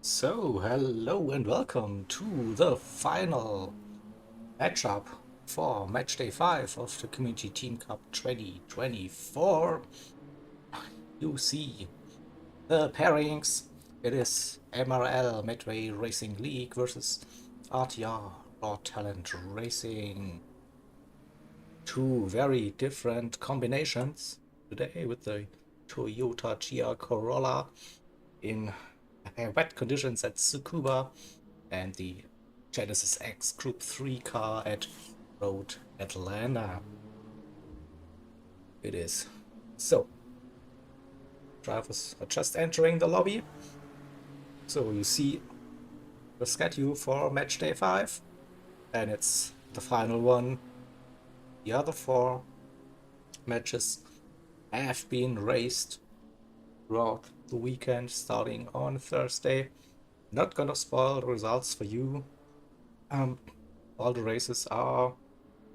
So, hello and welcome to the final matchup for match day 5 of the Community Team Cup 2024. You see the pairings. It is MRL Midway Racing League versus RTR Raw Talent Racing. Two very different combinations today with the Toyota GR Corolla in wet conditions at Tsukuba and the Genesis X Group 3 car at Road Atlanta. It is. So, drivers are just entering the lobby. So you see the schedule for match day 5, and it's the final one. The other 4 matches have been raced throughout the weekend starting on Thursday. Not gonna spoil the results for you. All the races are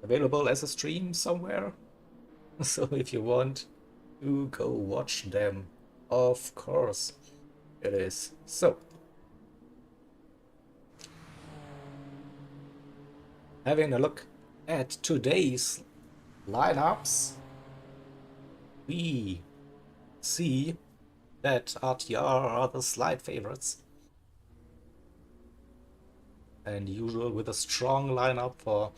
available as a stream somewhere. So if you want to go watch them, of course it is. So, having a look at today's lineups, we see that RTR are the slight favorites. And usual with a strong lineup for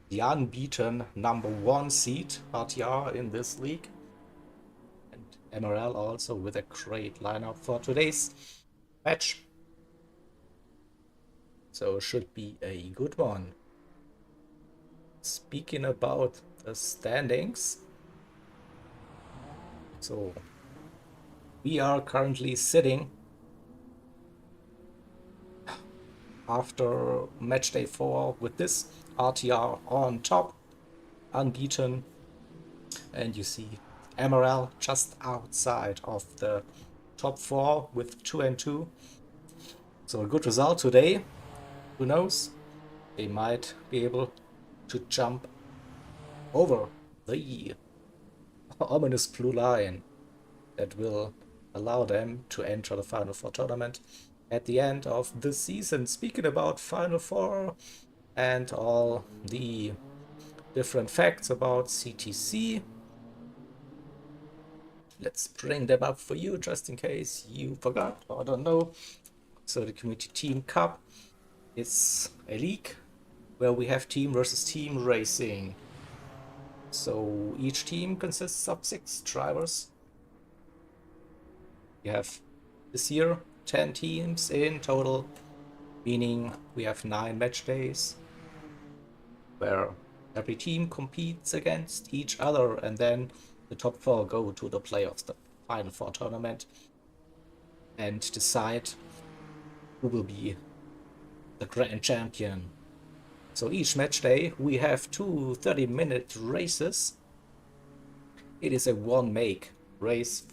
the unbeaten #1 seed RTR in this league. And MRL also with a great lineup for today's match. So it should be a good one. Speaking about the standings, so we are currently sitting after match day 4 with this RTR on top, unbeaten, and you see MRL just outside of the top 4 with 2-2. So a good result today. Who knows? They might be able to jump over the ominous blue line that will allow them to enter the Final Four tournament at the end of the season. Speaking about Final Four and all the different facts about CTC, let's bring them up for you just in case you forgot or don't know. So the Community Team Cup is a league where we have team versus team racing. So each team consists of 6 drivers. We have this year 10 teams in total, meaning we have 9 match days where every team competes against each other, and then the top 4 go to the playoffs, the Final Four tournament, and decide who will be the grand champion. So each match day we have 2 30-minute races. It is a one-make race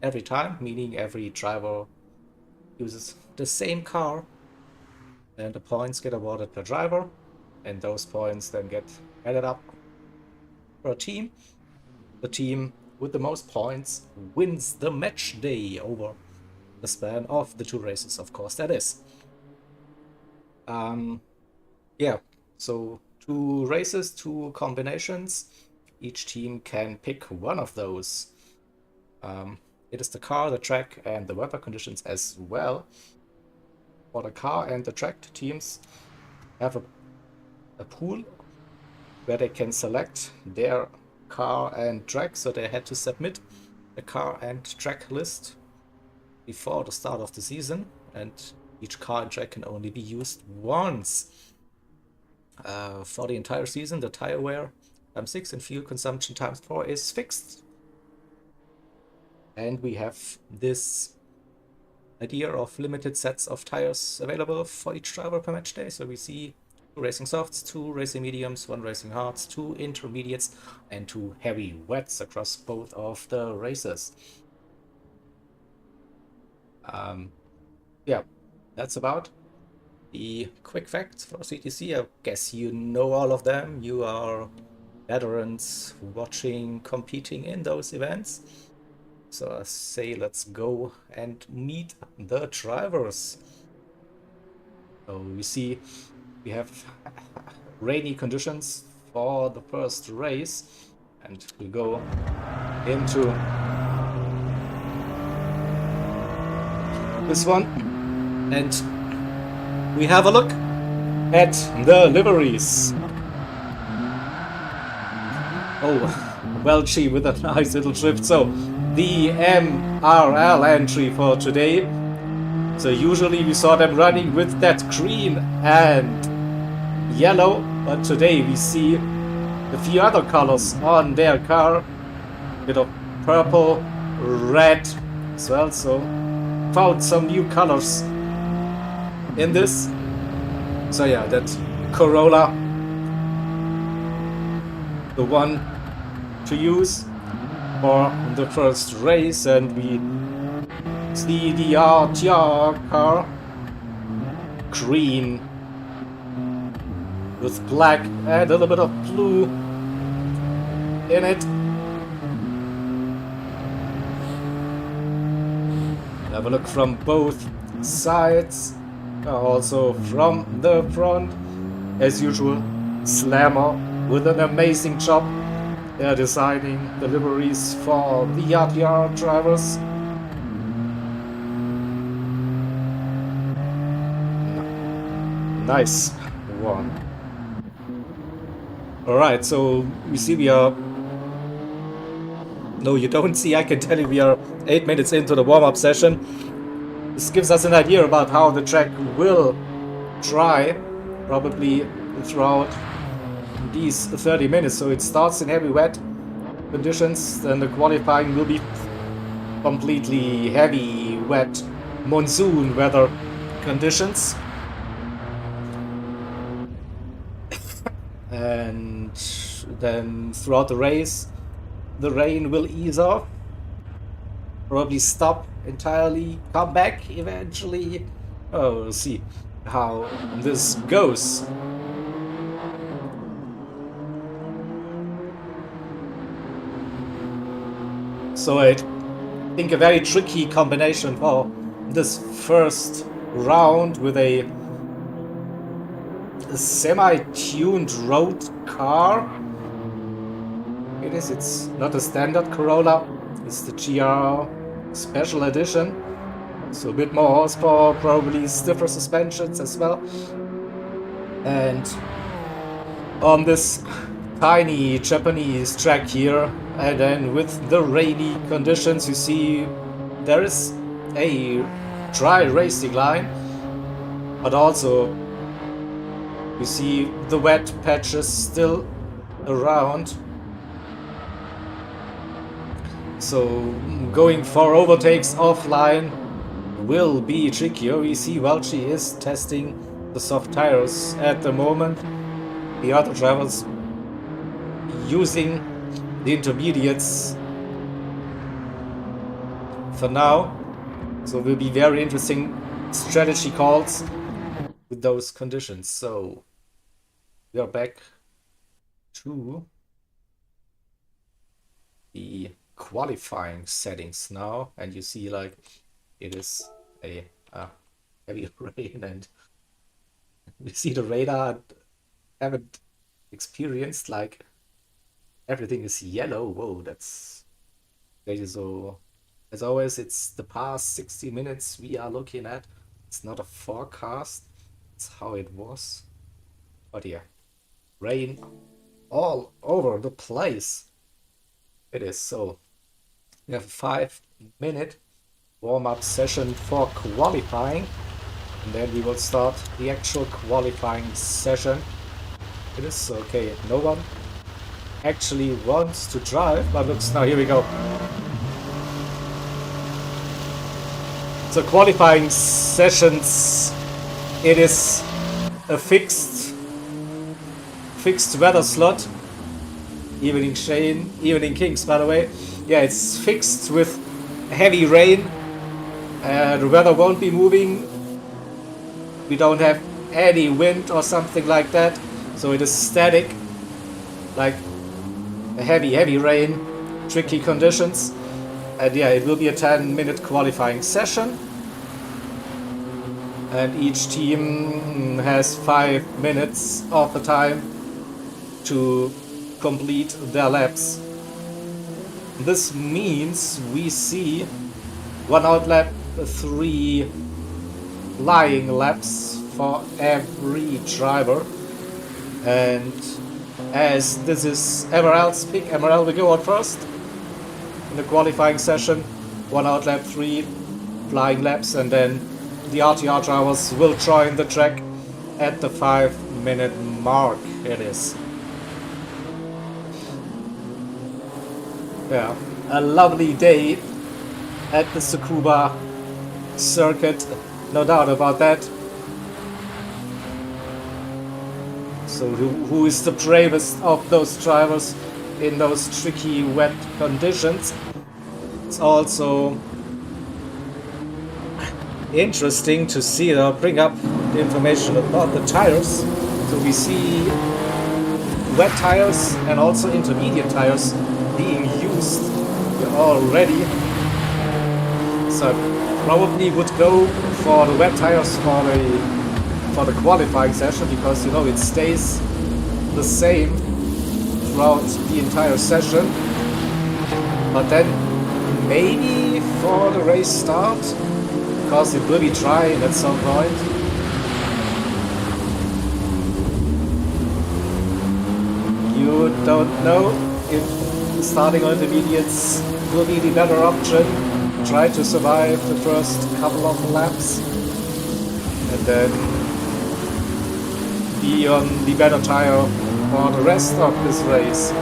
every time, meaning every driver uses the same car, and the points get awarded per driver, and those points then get added up per team. The team with the most points wins the match day over the span of the 2 races, of course, that is. Yeah, so 2 races, 2 combinations. Each team can pick one of those. It is the car, the track, and the weather conditions as well. For the car and the track, teams have a pool where they can select their car and track, so they had to submit the car and track list before the start of the season, and each car and track can only be used once. For the entire season, the tire wear ×6 and fuel consumption ×4 is fixed. And we have this idea of limited sets of tires available for each driver per match day. So we see 2 racing softs, 2 racing mediums, 1 racing hards, 2 intermediates, and 2 heavy wets across both of the races. Yeah, that's about the quick facts for CTC. I guess you know all of them. You are veterans watching, competing in those events. So I say let's go and meet the drivers. So we see we have rainy conditions for the first race, and we go into this one, and we have a look at the liveries. Oh, well, gee, with a nice little drift. So the MRL entry for today. So usually we saw them running with that green and yellow, but today we see a few other colors on their car. A bit of purple, red as well, so found some new colors in this. So yeah, that Corolla, the one to use for the first race, and we see the RTR car, green with black and a little bit of blue in it. Have a look from both sides, also from the front. As usual, Slammer with an amazing job. They're designing the liveries for the RTR drivers. Nice one. Alright, so we see we are... No, you don't see, I can tell you we are 8 minutes into the warm-up session. This gives us an idea about how the track will dry, probably throughout these 30 minutes. So it starts in heavy wet conditions, then the qualifying will be completely heavy wet monsoon weather conditions. And then throughout the race, the rain will ease off, probably stop entirely, come back eventually. Oh, we'll see how this goes. So I think a very tricky combination for this first round with a semi-tuned road car. It's not a standard Corolla, it's the GR Special Edition. So a bit more horsepower, probably stiffer suspensions as well. And on this tiny Japanese track here, and then with the rainy conditions, you see there is a dry racing line, but also you see the wet patches still around. So going for overtakes offline will be trickier. We see Welchi is testing the soft tires at the moment. The other drivers using the intermediates for now. So will be very interesting strategy calls with those conditions. So we are back to the qualifying settings now, and you see like it is a heavy rain, and we see the radar haven't experienced like everything is yellow. Whoa, that's crazy. So as always, it's the past 60 minutes we are looking at. It's not a forecast, it's how it was. But yeah, rain all over the place. It is. So we have a 5-minute warm-up session for qualifying, and then we will start the actual qualifying session. It is okay. No one actually wants to drive, but looks now. Here we go. So qualifying sessions, it is a fixed weather slot. Evening Shane, Evening Kings, by the way. Yeah, it's fixed with heavy rain. The weather won't be moving. We don't have any wind or something like that. So it is static, like a heavy rain, tricky conditions. And yeah, it will be a 10-minute qualifying session. and each team has 5 minutes of the time to complete their laps. This means we see 1 out lap, 3 flying laps for every driver. And as this is MRL's pick, MRL will go out first in the qualifying session. 1 out lap, 3 flying laps, and then the RTR drivers will join the track at the 5-minute mark. It is. Yeah, a lovely day at the Tsukuba circuit, no doubt about that. So who is the bravest of those drivers in those tricky wet conditions? It's also interesting to see, I'll bring up the information about the tires. So we see wet tires and also intermediate tires being used already. So I probably would go for the wet tires for the qualifying session, because you know it stays the same throughout the entire session. But then maybe for the race start, because it will be dry at some point. You don't know if starting on intermediates will be the better option. Try to survive the first couple of laps and then be on the better tire for the rest of this race.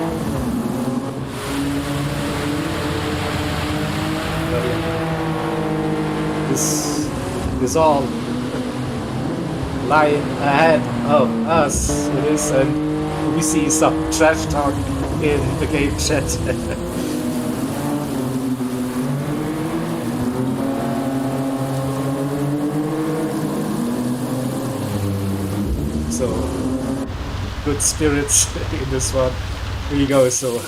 This is all lying ahead of us. It is, and we see some trash talk in the game chat. So, good spirits in this one. Here you go, so.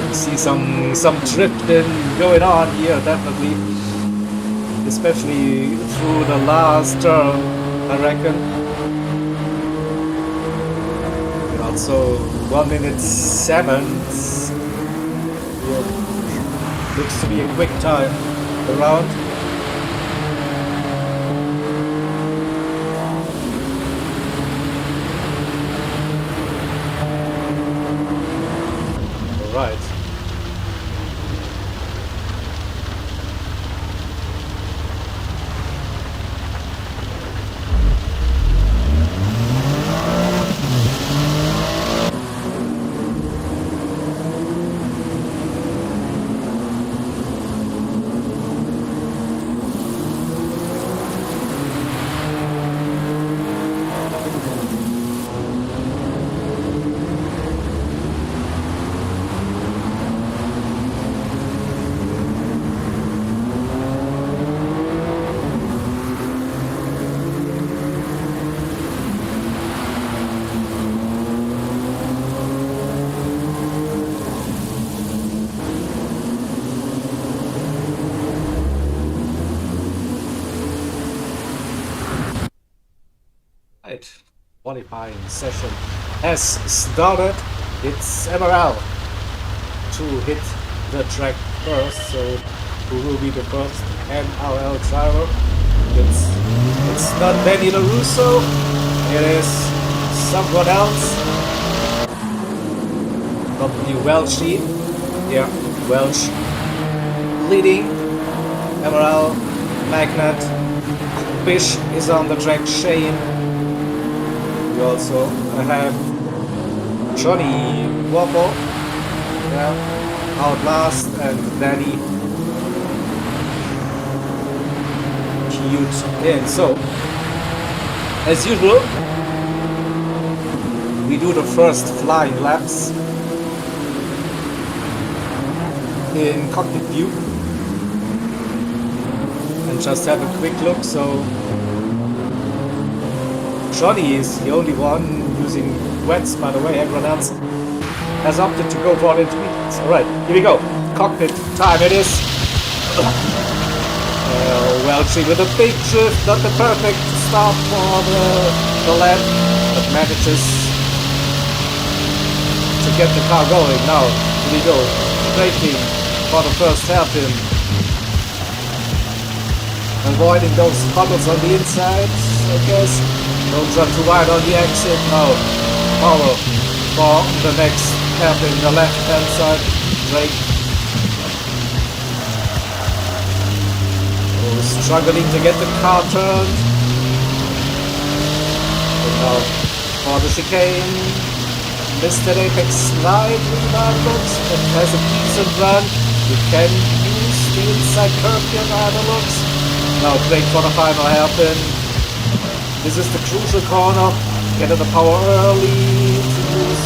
We see some drifting going on here, definitely, especially through the last turn, I reckon. And also 1 minute 7 looks to be a quick time around. Right. Qualifying session has started. It's MRL to hit the track first, so who will be the first MRL driver? It's not Danny LaRusso, it is someone else. Probably Welchie. Yeah, Welch leading. MRL, Magnet, Bish is on the track, Shane. We also have Johnny Waffle, yeah, Outlast, and Danny Cute in. So, as usual, we do the first flying laps in cockpit view and just have a quick look. So Johnny is the only one using wets, by the way. Everyone else has opted to go for intermediates. Alright, here we go. Cockpit time it is. Welching with a big drift, not the perfect start for the lap, but manages to get the car going. Now, here we go. Braking for the first hairpin. Avoiding those puddles on the inside, I guess. Don't run too wide on the exit. Now, power for the next hairpin, the left hand side. Brake. Struggling to get the car turned. And now for the chicane. Missed that apex slightly by the looks, but has a decent run. You can use the inside curve here by the looks. Now brake for the final hairpin. This is the crucial corner. Get the power early to use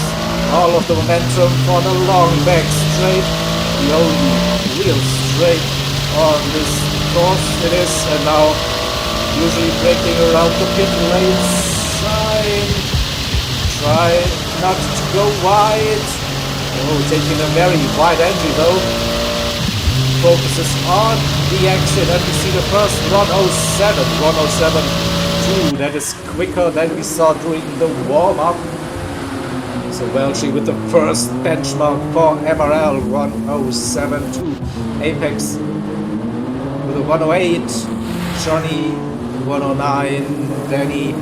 all of the momentum for the long back straight. The only real straight on this course it is, and now usually braking around the pit lane side. Try not to go wide. Oh, taking a very wide entry though. Focuses on the exit, and we see the first 107, 107.2. That is quicker than we saw during the warm-up. So Welchie with the first benchmark for MRL, 107.2. Apex with a 108, Johnny 109, Danny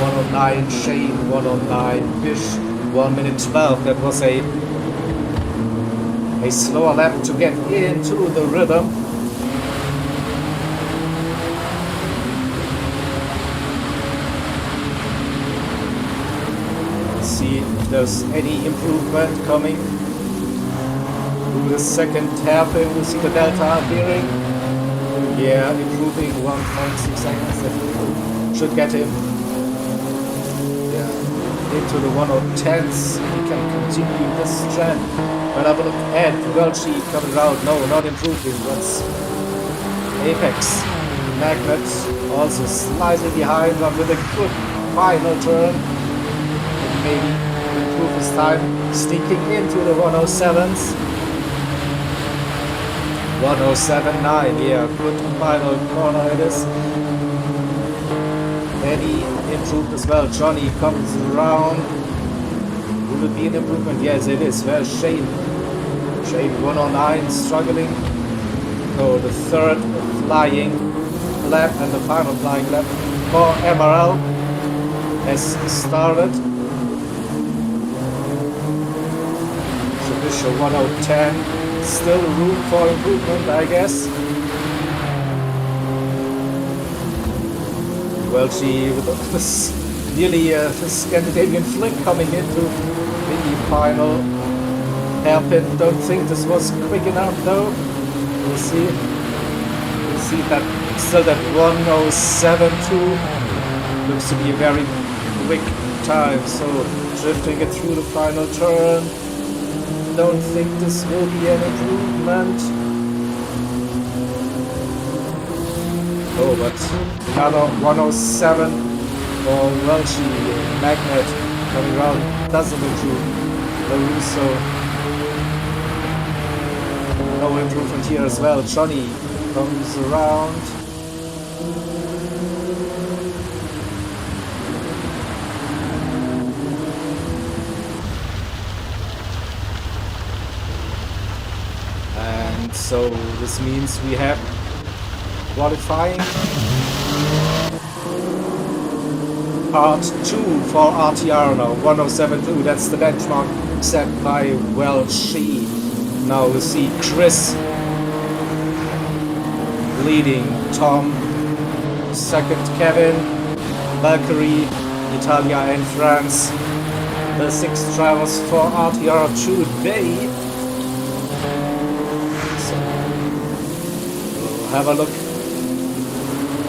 109, Shane 109, Fish 1 minute 12. That was a slower lap to get into the rhythm. Let's see if there's any improvement coming. Through the second hairpin, we see the delta appearing. Yeah, improving 1.6 seconds. That should get him into the 110s. He can continue this trend. But have a look at Welchie coming around. No, not improving. That's Apex. Magnet also slightly behind, but with a good final turn. And maybe improve his time. Sneaking into the 107s. 107.9, yeah, good final corner it is. Eddie improved as well. Johnny comes around. Will it be an improvement? Yes, it is. Well, Shane 109 struggling. So the third flying lap and the final flying lap for MRL has started. So Bishop 110. Still room for improvement, I guess. Welchie with this nearly a Scandinavian flick coming into the final hairpin. Don't think this was quick enough though. We'll see. We'll see that still that 107.2 looks to be a very quick time. So drifting it through the final turn. Don't think this will be an improvement. Oh, but another 107 for Welchie. Magnet coming around doesn't improve. Larusso. No improvement here as well. Johnny comes around. So this means we have qualifying part 2 for RTR now, 107.2. That's the benchmark set by Welchie. Now we see Chris leading, Tom second, Kevin, Valkyrie, Italia and France. The 6 drivers for RTR today. Have a look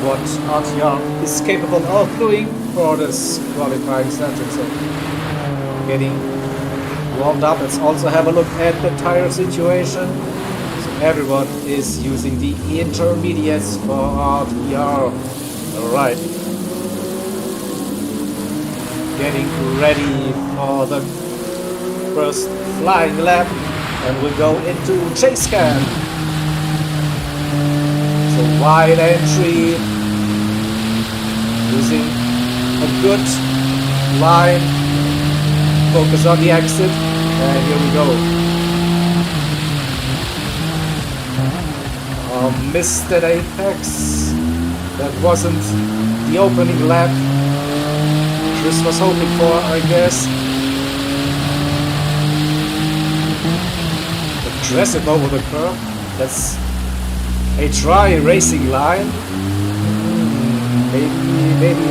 what RTR is capable of doing for this qualifying session. So getting warmed up. Let's also have a look at the tire situation. So everyone is using the intermediates for RTR. Alright. Getting ready for the first flying lap, and we'll go into chase cam. So wide entry, using a good line, focus on the exit, and here we go. Missed that apex, that wasn't the opening lap Chris was hoping for, I guess. Aggressive over the curb, that's a dry racing line. Maybe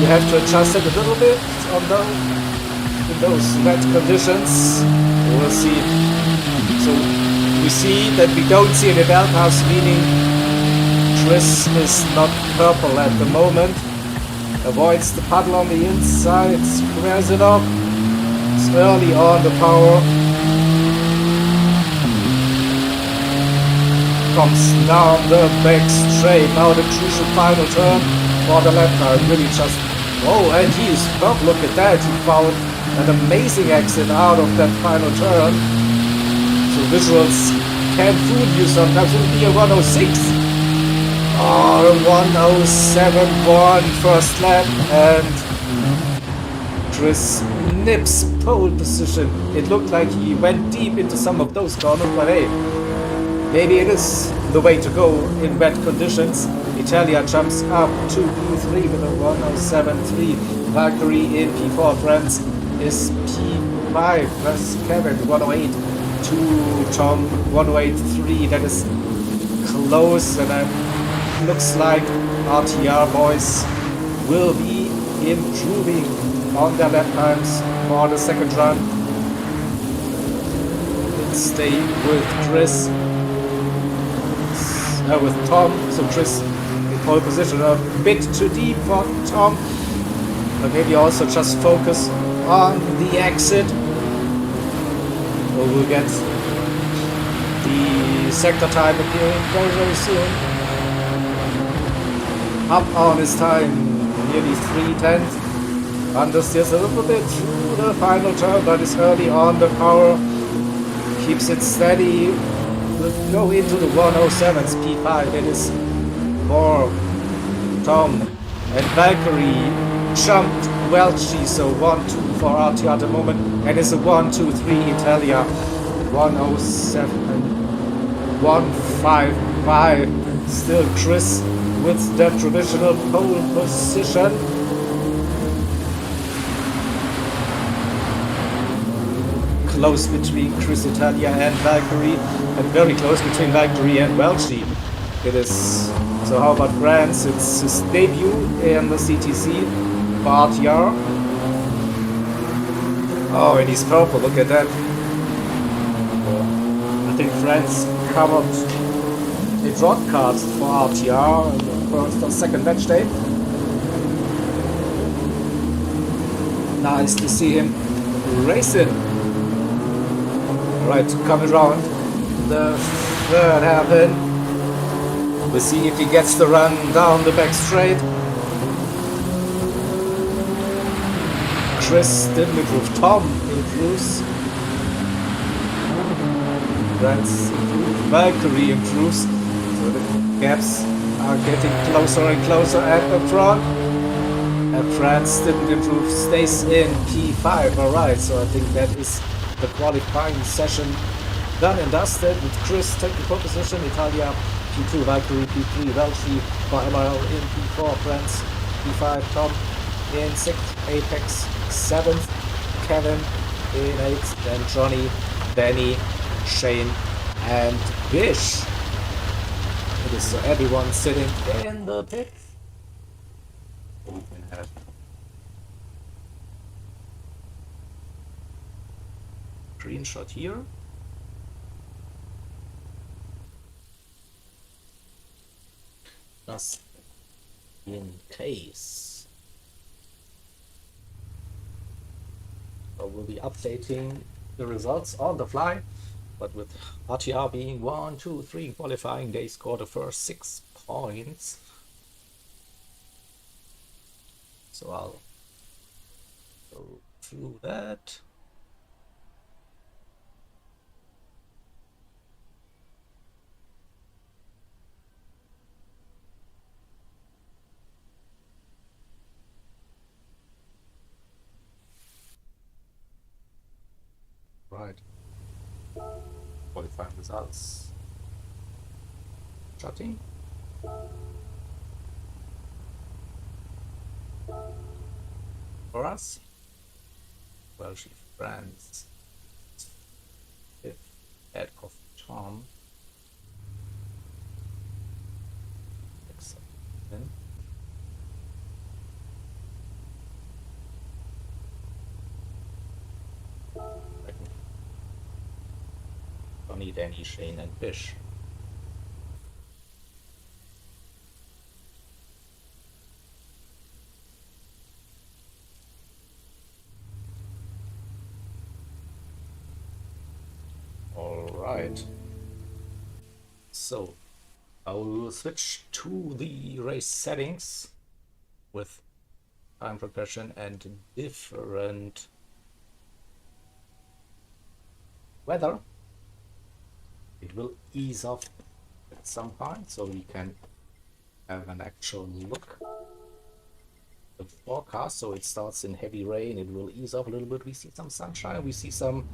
you have to adjust it a little bit on in those wet conditions. We'll see. So we see that we don't see any bell paths, meaning Chris is not purple at the moment. Avoids the puddle on the inside, squares it up. It's early on the power. Comes down the back straight. Now the crucial final turn for the lap car. Really just, oh, and he's purple. Look at that. He found an amazing exit out of that final turn. So visuals can fool you sometimes. It will be a 106. Oh, 107.1 first lap, and Chris nips pole position. It looked like he went deep into some of those corners, but hey, maybe it is the way to go in wet conditions. Italia jumps up to P3 with a 107.3. Valkyrie in P4. France is P5. That's Kevin 108 to Tom 108.3. That is close, and looks like RTR boys will be improving on their lap times for the second run. Let's stay with Chris. With Tom, so Chris in pole position, a bit too deep for Tom, but maybe also just focus on the exit. We'll get the sector time appearing very, very soon. Up on his time, nearly 3:10. Understeers a little bit through the final turn, but is early on the power. Keeps it steady. Go into the 107's P5. It is for Tom, and Valkyrie jumped Welchie, so 1-2 for RTR at the moment, and it's a 1-2-3 Italia 107 155. Still Chris with the traditional pole position. Close between Chris Italia and Valkyrie, and very close between Valkyrie and Welchie. It is. So how about France? It's his debut in the CTC for RTR. Oh, and he's purple, look at that. I think France covered a broadcast for RTR on the first or second match day. Nice to see him racing. Right, coming around the third hairpin. We'll see if he gets the run down the back straight. Chris didn't improve. Tom improves. France improves. Valkyrie improves. So the gaps are getting closer and closer at the front. And France didn't improve. Stays in P5. Alright, so I think that is the qualifying session done and dusted, with Chris taking pole position, Italia P2, Valkyrie P3, Welchie for MRL in P4, France P5, Tom in 6th, Apex 7th, Kevin in 8th, then Johnny, Danny, Shane and Bish. It is so everyone sitting in the pit. Screenshot here. Just in case. So we'll be updating the results on the fly. But with RTR being 1, 2, 3 qualifying, they scored the first 6 points. So I'll go through that. Right. Qualifying results. Chatting. For us. Welsh France. Fifth. Head of Tom. Excellent. Don't need any Shane and Bish. All right. So I will switch to the race settings with time progression and different weather. It will ease off at some point, so we can have an actual look at the forecast. So it starts in heavy rain, it will ease off a little bit. We see some sunshine, we see some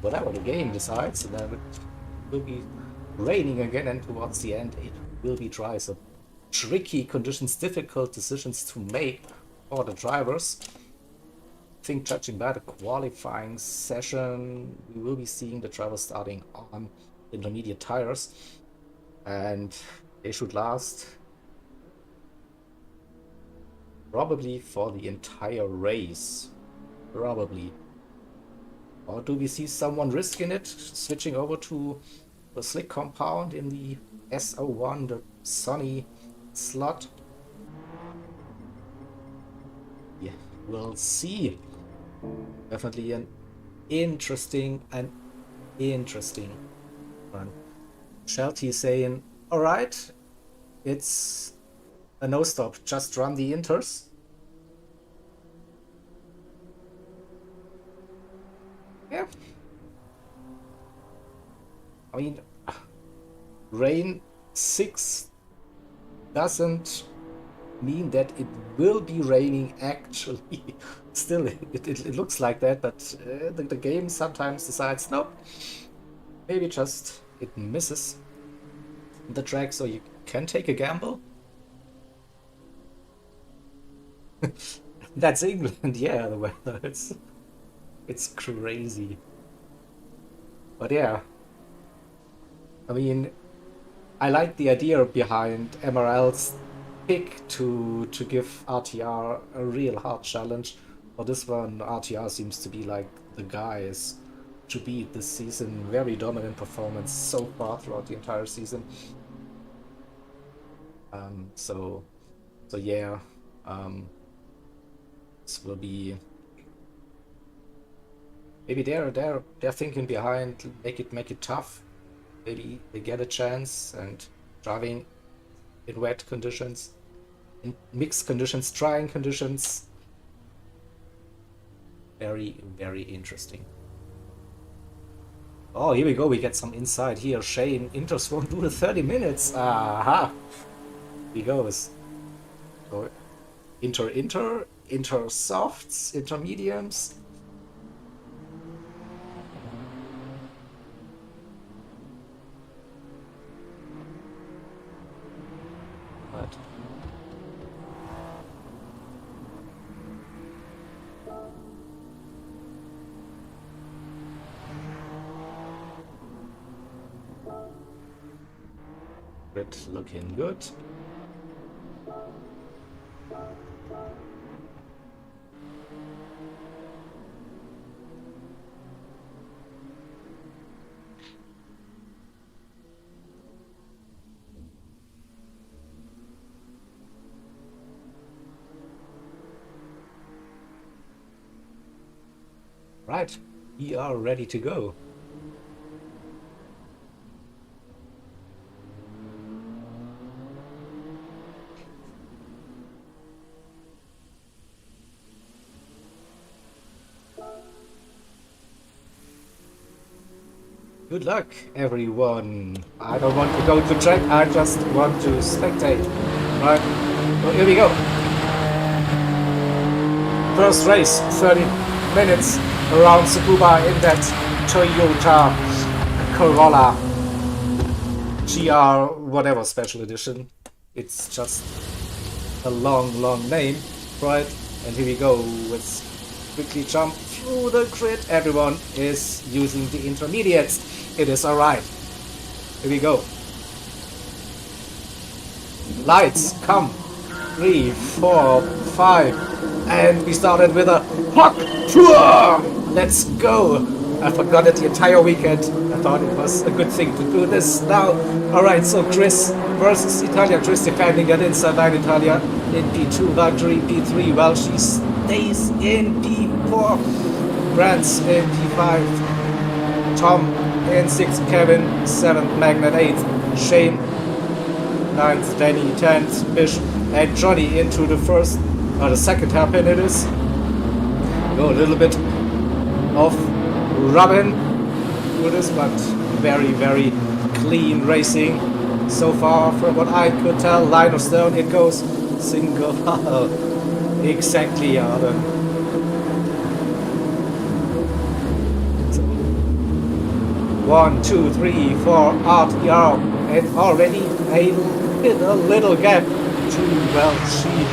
whatever the game decides, and then it will be raining again, and towards the end it will be dry. So tricky conditions, difficult decisions to make for the drivers. I think judging by the qualifying session, we will be seeing the drivers starting on intermediate tires, and they should last probably for the entire race. Probably. Or do we see someone risking it, switching over to the slick compound in the SO1, the sunny slot? Yeah, we'll see. Definitely an interesting one. Shelty saying, all right, it's a no stop, just run the inters. Yeah. I mean, rain 6 doesn't mean that it will be raining actually. Still, it looks like that, but the game sometimes decides, nope, maybe just it misses the track, so you can take a gamble. That's England, yeah, the weather, it's crazy. But yeah, I mean, I like the idea behind MRL's pick to give RTR a real hard challenge. For this one, RTR seems to be like the guys to beat this season. Very dominant performance so far throughout the entire season. So yeah, this will be maybe they're thinking behind, make it tough. Maybe they get a chance, and driving in wet conditions, in mixed conditions, trying conditions. Very interesting. Oh, here we go. We get some insight here. Shane, Inters won't do the 30 minutes. Aha. He goes. So, inter softs, intermediums. But grid looking good. Right, we are ready to go. Good luck, everyone. I don't want to go to track, I just want to spectate. Right, so here we go. First race, 30 minutes around Tsukuba in that Toyota Corolla GR whatever special edition. It's just a long name, right? And here we go. Let's quickly jump through the grid. Everyone is using the intermediates. It is alright. Here we go. Lights, come. 3, 4, 5. And we started with a Hawk Tour! Let's go! I forgot it the entire weekend. I thought it was a good thing to do this now. Alright, so Chris versus Italia. Chris defending at inside line Italia in P2, Valtteri P3. Well, she stays in P4. Brands in P5. Tom in 6th, Kevin 7th, Magnet 8th, Shane 9th, Danny 10th, Bish, and Johnny into the first, or the second hairpin it is. Go a little bit of rubbing through this, but very clean racing so far from what I could tell. Line of stone, it goes single file. Exactly, Arden. 1, 2, 3, 4, RTR, and already a little gap to Welchi.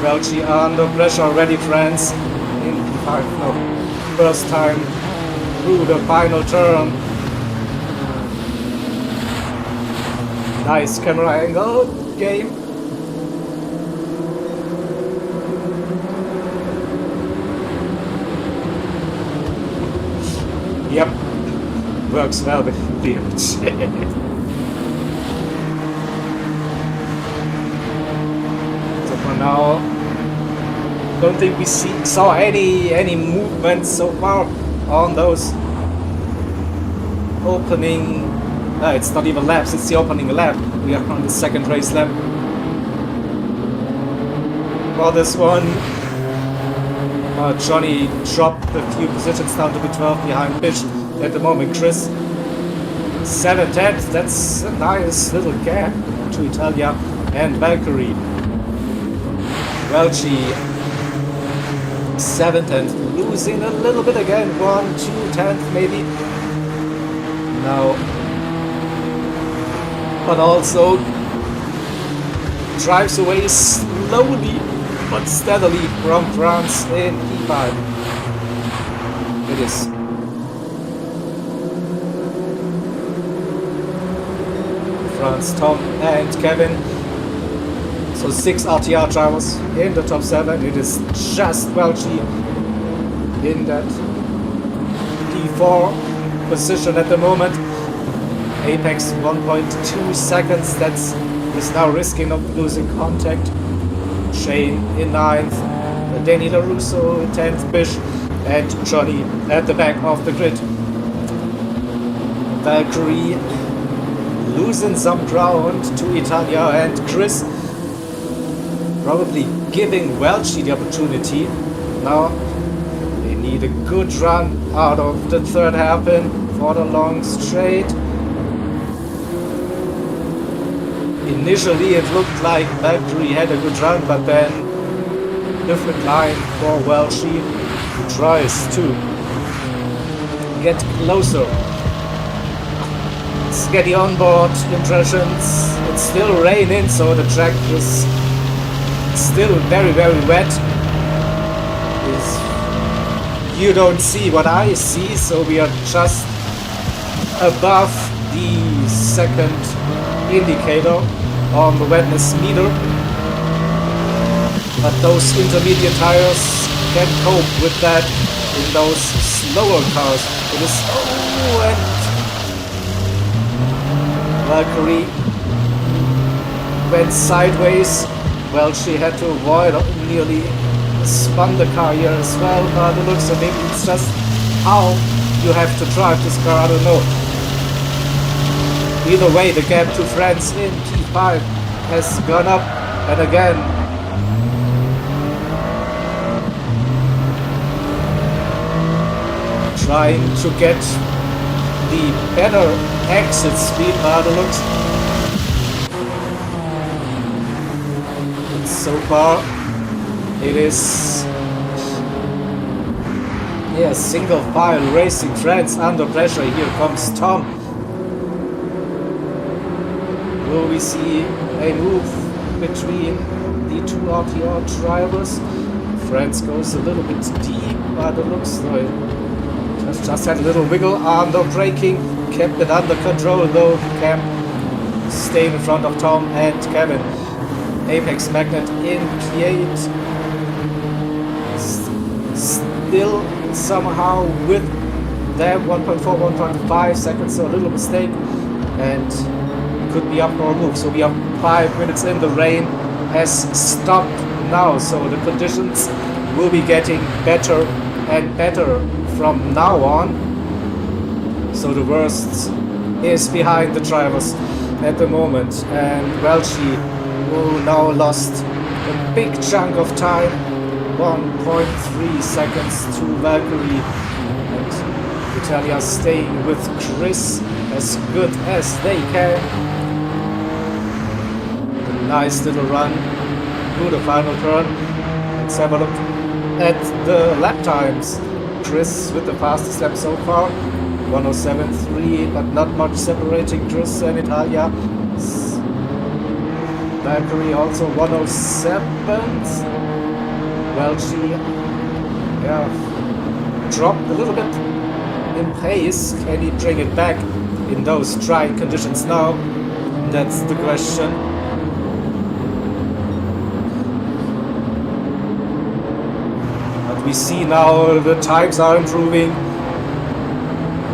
Welchi under pressure already, friends. In P5, no. First time through the final turn. Nice camera angle, game. Yep, works well with beard. So for now, don't think we saw any movement so far on those opening. It's not even laps; it's the opening lap. We are on the second race lap for this one. Johnny dropped a few positions down to B12 behind Bish at the moment. Chris 7th, 10th, that's a nice little gap to Italia and Valkyrie. Welchi 7th and losing a little bit again, 1, 2, 10th maybe. Now, but also drives away slowly but steadily from France in P5. It is. France, Tom and Kevin. So 6 RTR drivers in the top 7. It is just Welchi in that P4 position at the moment. Apex 1.2 seconds. That's is now risking of losing contact. Shane in 9th, Danny LaRusso 10th, Bish, and Johnny at the back of the grid. Valkyrie losing some ground to Italia, and Chris probably giving Welchi the opportunity. Now they need a good run out of the third hairpin for the long straight. Initially it looked like Valkyrie had a good run, but then different line for Welchi, who tries to get closer. Let's get the onboard impressions. It's still raining, so the track is still very wet. You don't see what I see, so we are just above the second indicator on the wetness meter, but those intermediate tires can cope with that in those slower cars. It is and Valkyrie went sideways. Well, she had to avoid nearly spun the car here as well, but it looks like maybe it's just how you have to drive this car, I don't know. Either way, the gap to France in P5 has gone up, and again, trying to get the better exit speed by the looks. And so far, it is single file racing France under pressure. Here comes Tom. Will we see a move between the two RTR drivers? France goes a little bit deep, but it looks like just had a little wiggle on the braking, kept it under control though. Cam staying in front of Tom and Kevin. Apex Magnet in P8. Still somehow with their 1.4, 1.5 seconds, so a little mistake, and could be up for a move. So we are 5 minutes in. The rain has stopped now, so the conditions will be getting better and better from now on. So the worst is behind the drivers at the moment, and Welchi who now lost a big chunk of time, 1.3 seconds to Valkyrie, and Italia staying with Chris as good as they can. A nice little run through the final turn. Let's have a look at the lap times. Chris with the fastest lap so far, 107.3, but not much separating Chris and Italia. Valkyrie also 107. Welchi, dropped a little bit in pace. Can he bring it back in those dry conditions now? That's the question. But we see now the times are improving,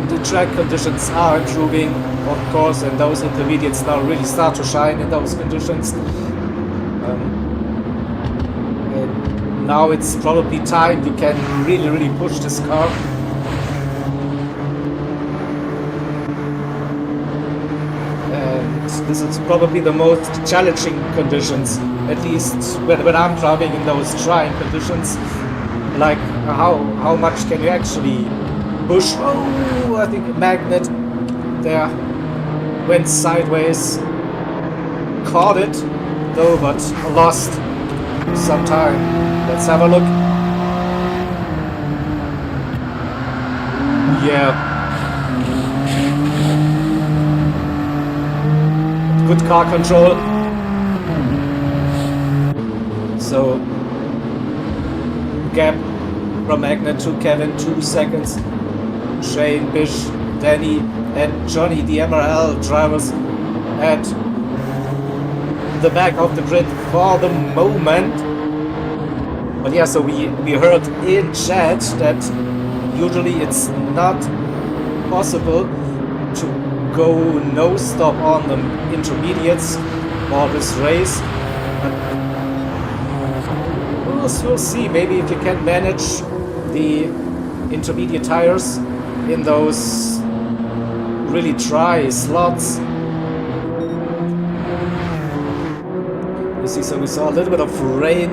the track conditions are improving, of course, and those intermediates now really start to shine in those conditions. And now it's probably time you can really push this car. And this is probably the most challenging conditions, at least when I'm driving in those trying conditions. Like how much can you actually push? Oh, I think Magnet there went sideways, caught it though, but lost some time. Let's have a look. Yeah, good car control. So gap from Magnet to Kevin, 2 seconds. Shane, Bish, Danny and Johnny, the MRL drivers, at the back of the grid for the moment. But yeah, so we heard in chat that usually it's not possible to go no stop on the intermediates for this race. But we'll see, maybe if you can manage the intermediate tires in those really dry slots. You see, so we saw a little bit of rain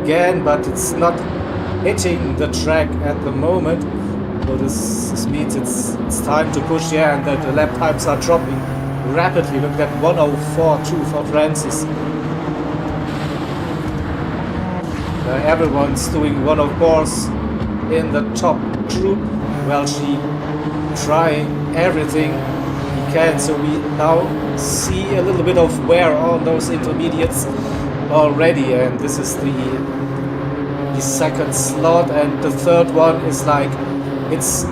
again, but it's not hitting the track at the moment. So this means it's time to push, and that the lap times are dropping rapidly. Look at 104.2 for Francis. Everyone's doing 104s in the top group. Welchi trying everything he can, so we now see a little bit of wear on those intermediates already, and this is the second slot, and the third one is like it's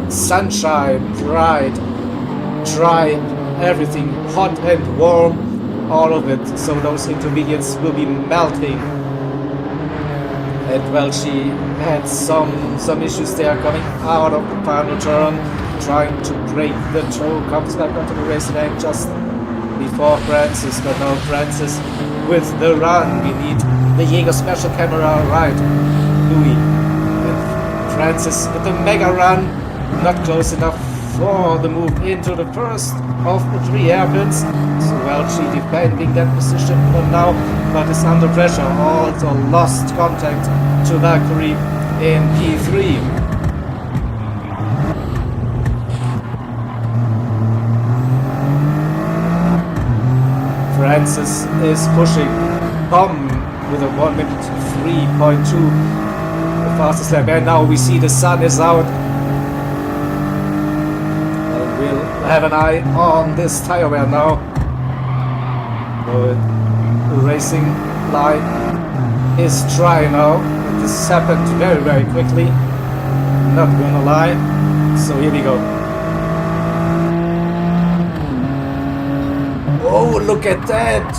sunshine, bright, dry, everything hot and warm, all of it, so those intermediates will be melting. And Welchi had some issues there coming out of the final turn, trying to break the toe, comes back onto the race lane just before Francis, but now Francis with the run. We need the Jaeger special camera, right? Louis and Francis with the mega run, not close enough for the move into the first of the 3 hairpins. So Welchie defending that position for now, but is under pressure. Also lost contact to Valkyrie in P3. Francis is pushing Tom with a 1 minute 3.2, the fastest lap, and now we see the sun is out. And we'll have an eye on this tire wear now. The racing line is dry now. This happened very, very quickly. Not gonna lie. So here we go. Oh, look at that!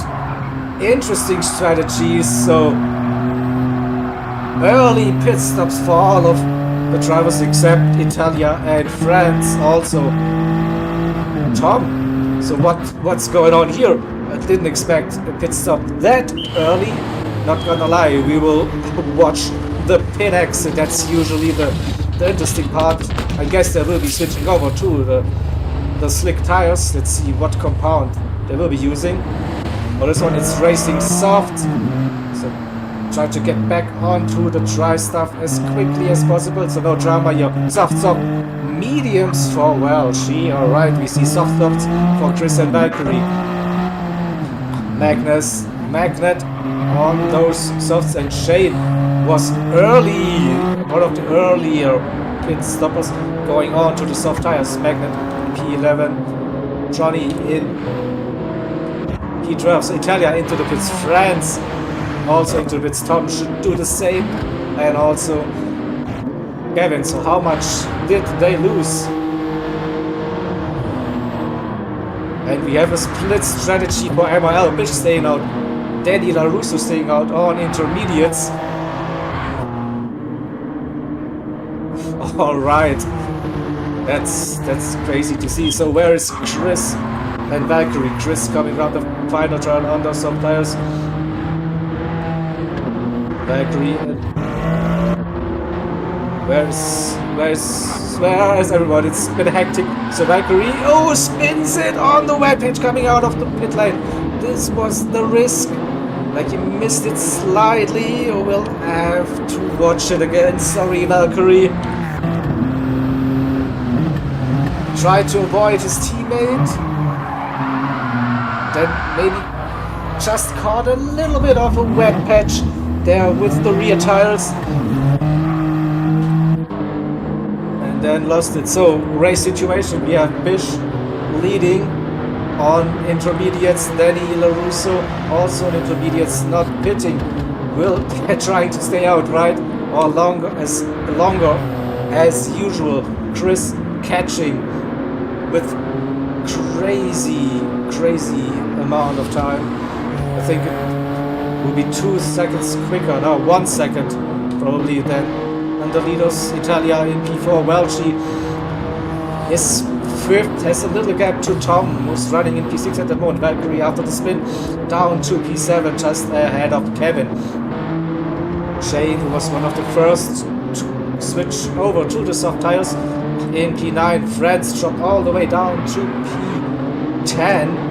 Interesting strategy. So early pit stops for all of the drivers except Italia and France. Also Tom. So what's going on here? I didn't expect a pit stop that early. Not gonna lie, we will watch the pit exit. That's usually the interesting part. I guess they will be switching over to the slick tires. Let's see what compound they will be using. For this one it's racing soft, so try to get back onto the dry stuff as quickly as possible, so no drama here. Soft mediums for Welchie. Alright, we see soft softs for Chris and Valkyrie. Magnet on those softs, and Shane was early, one of the earlier pit stoppers, going on to the soft tires. Magnet P11, Johnny in P12, so Italia into the pits, France also into the pits, Tom should do the same, and also Kevin. So how much did they lose? And we have a split strategy for MRL, Bish staying out, Danny LaRusso staying out on intermediates. Alright, that's crazy to see. So where is Chris and Valkyrie? Chris coming around the final turn under some tires. Valkyrie and where is everyone? It's been hectic. So Valkyrie, oh, spins it on the wet pitch coming out of the pit lane. This was the risk. Like he missed it slightly. Oh, we'll have to watch it again. Sorry, Valkyrie. Tried to avoid his teammate. Then maybe just caught a little bit of a wet patch there with the rear tires. And then lost it. So race situation, we have Bish leading on intermediates, Danny LaRusso also on intermediates, not pitting, will trying to stay out, right? Or longer as usual. Chris catching with crazy amount of time. I think it will be 2 seconds quicker, no, 1 second probably, than under leaders. Italia in P4, Welchie is fifth, has a little gap to Tom, who's running in P6 at the moment. Valkyrie after the spin down to P7, just ahead of Kevin. Shane, who was one of the first to switch over to the soft tires in P9. France dropped all the way down to P10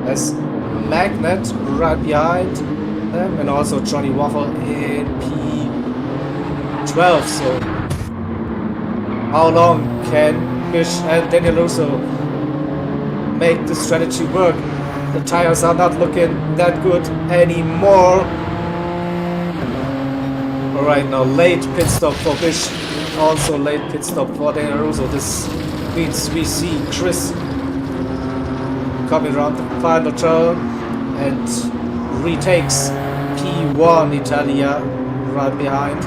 as Magnet right behind them, and also Johnny Waffle in P12. So how long can Bish and Daniel Russo make the strategy work? The tires are not looking that good anymore. Alright, now late pit stop for Bish, also late pit stop for Daniel Russo. This means we see Chris coming around the final turn and retakes P1. Italia right behind.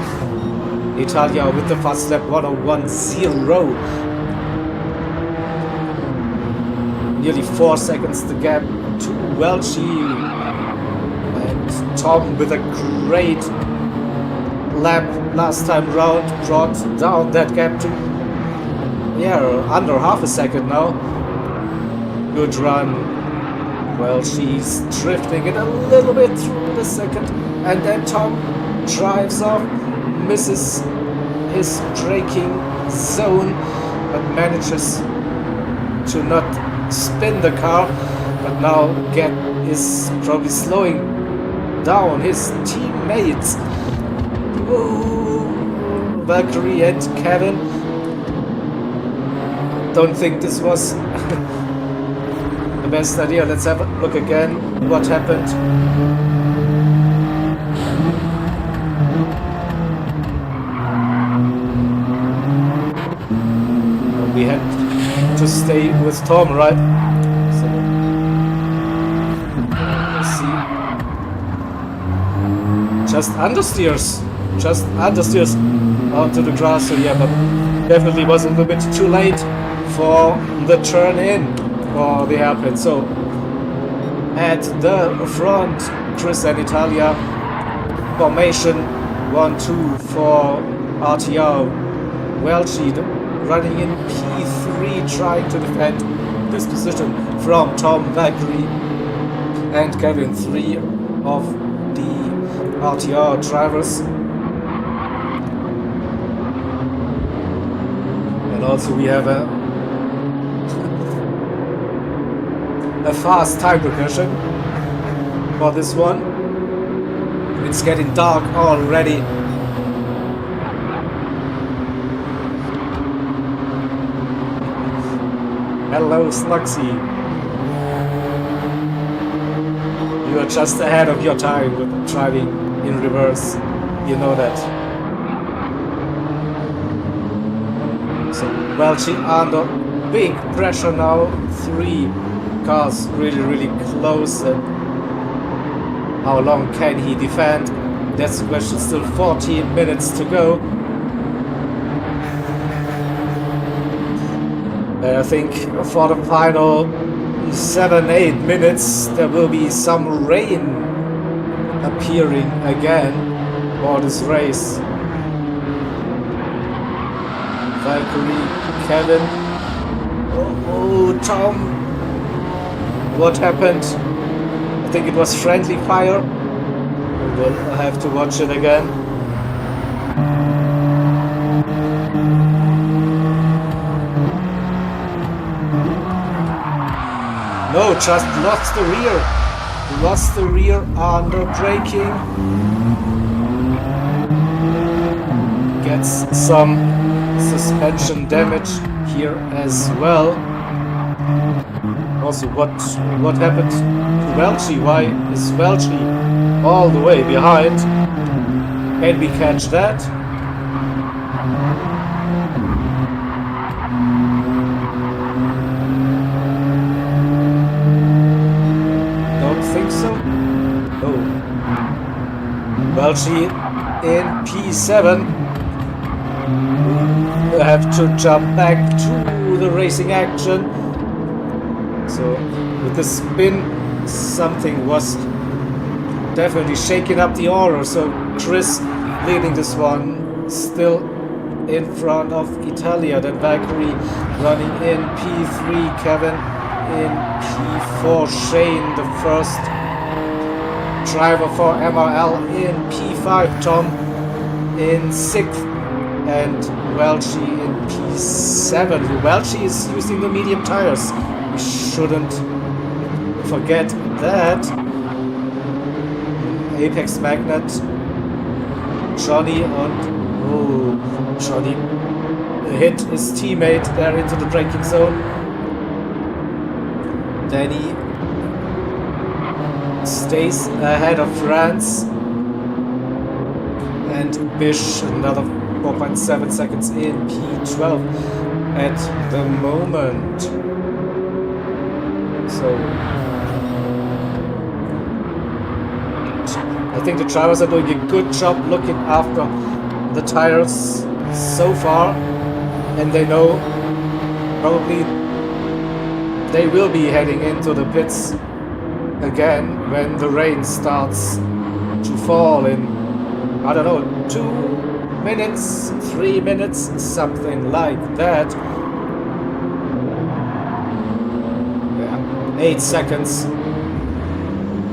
Italia with the fast lap 1:01.0. Nearly 4 seconds the gap to Welchie, and Tom with a great lap last time round brought down that gap to under half a second now. Good run Well, she's drifting it a little bit through the second, and then Tom drives off, misses his braking zone, but manages to not spin the car. But now Gap is probably slowing down his teammates. Ooh, Valkyrie and Kevin. Don't think this was the best idea. Let's have a look again what happened. We had to stay with Tom, right? So let's see. Just understeers onto the grass. So yeah, but definitely was a little bit too late for the turn in for the hairpin. So at the front, Chris and Italia, formation 1-2 for RTR. Welchi running in P3, trying to defend this position from Tom, Valkyrie and Kevin, 3 of the RTR drivers. And also we have a fast time progression for this one. It's getting dark already. Hello, Sluxy. You are just ahead of your time with driving in reverse. You know that. So, Welchi under big pressure now. 3 cars really close. And how long can he defend? That's the question. Still 14 minutes to go. I think for the final 7-8 minutes there will be some rain appearing again for this race. Valkyrie, Kevin. Oh, Tom. What happened? I think it was friendly fire. We'll have to watch it again. No, just lost the rear. Lost the rear under braking. Gets some suspension damage here as well. Also, what happened to Welchi? Why is Welchi all the way behind? Can we catch that? Welchi in P7. We have to jump back to the racing action. So with the spin, something was definitely shaking up the order. So Chris leading this one, still in front of Italia. Then Valkyrie running in P3, Kevin in P4, Shane the first driver for MRL in P5, Tom in 6th, and Welchi in P7. Welchi is using the medium tires. We shouldn't forget that. Apex Magnet, Johnny, and Johnny hit his teammate there into the braking zone. Danny stays ahead of France, and Bish another 4.7 seconds in P12 at the moment. So I think the drivers are doing a good job looking after the tires so far, and they know probably they will be heading into the pits again when the rain starts to fall in, I don't know, 2 minutes, 3 minutes, something like that. Yeah, 8 seconds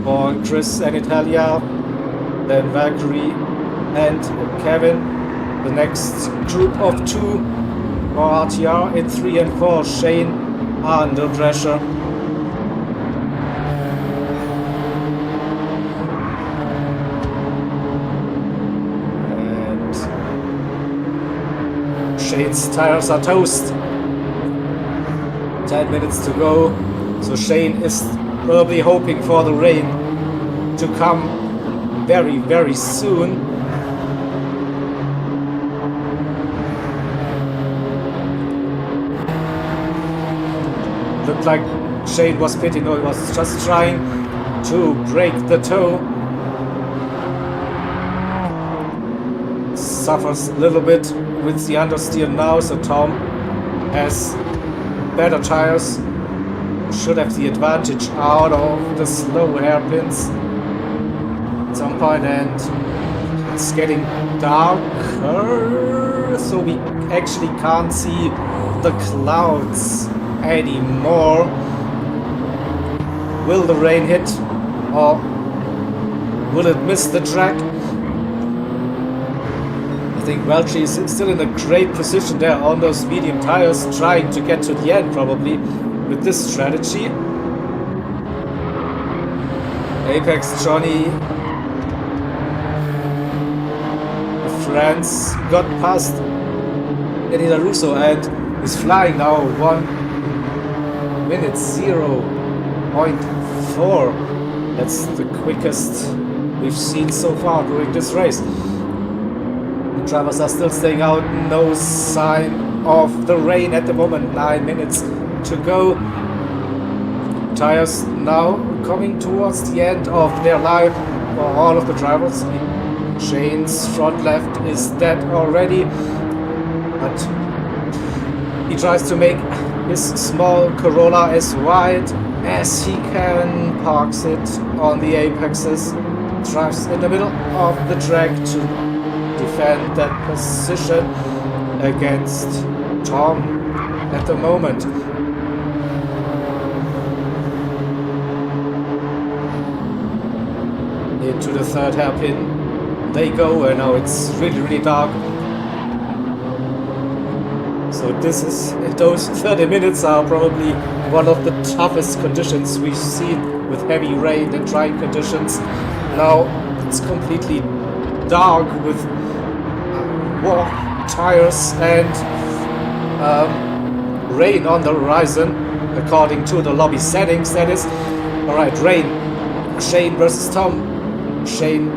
for Chris and Italia, then Valkyrie and Kevin. The next group of 2 for RTR in 3 and 4. Shane under pressure. And Shane's tires are toast. 10 minutes to go. So Shane is probably hoping for the rain to come very, very soon. Looked like Shane was pitting, or he was just trying to break the toe. Suffers a little bit with the understeer now, so Tom has better tires. Should have the advantage out of the slow hairpins at some point, and it's getting darker, so we actually can't see the clouds anymore. Will the rain hit, or will it miss the track? I think Welch is still in a great position there on those medium tires, trying to get to the end probably with this strategy. Apex Johnny, France, got past Eddie Russo and is flying now 1:0.4. That's the quickest we've seen so far during this race. The drivers are still staying out, no sign of the rain at the moment. 9 minutes to go. Tires now coming towards the end of their life for all of the drivers. Shane's front left is dead already, but he tries to make his small Corolla as wide as he can, parks it on the apexes, drives in the middle of the track to defend that position against Tom at the moment. Into the third hairpin they go, and now it's really, really dark. So those 30 minutes are probably one of the toughest conditions we've seen, with heavy rain and dry conditions. Now it's completely dark with warm tires and rain on the horizon, according to the lobby settings, that is. Alright, rain. Shane versus Tom. Shane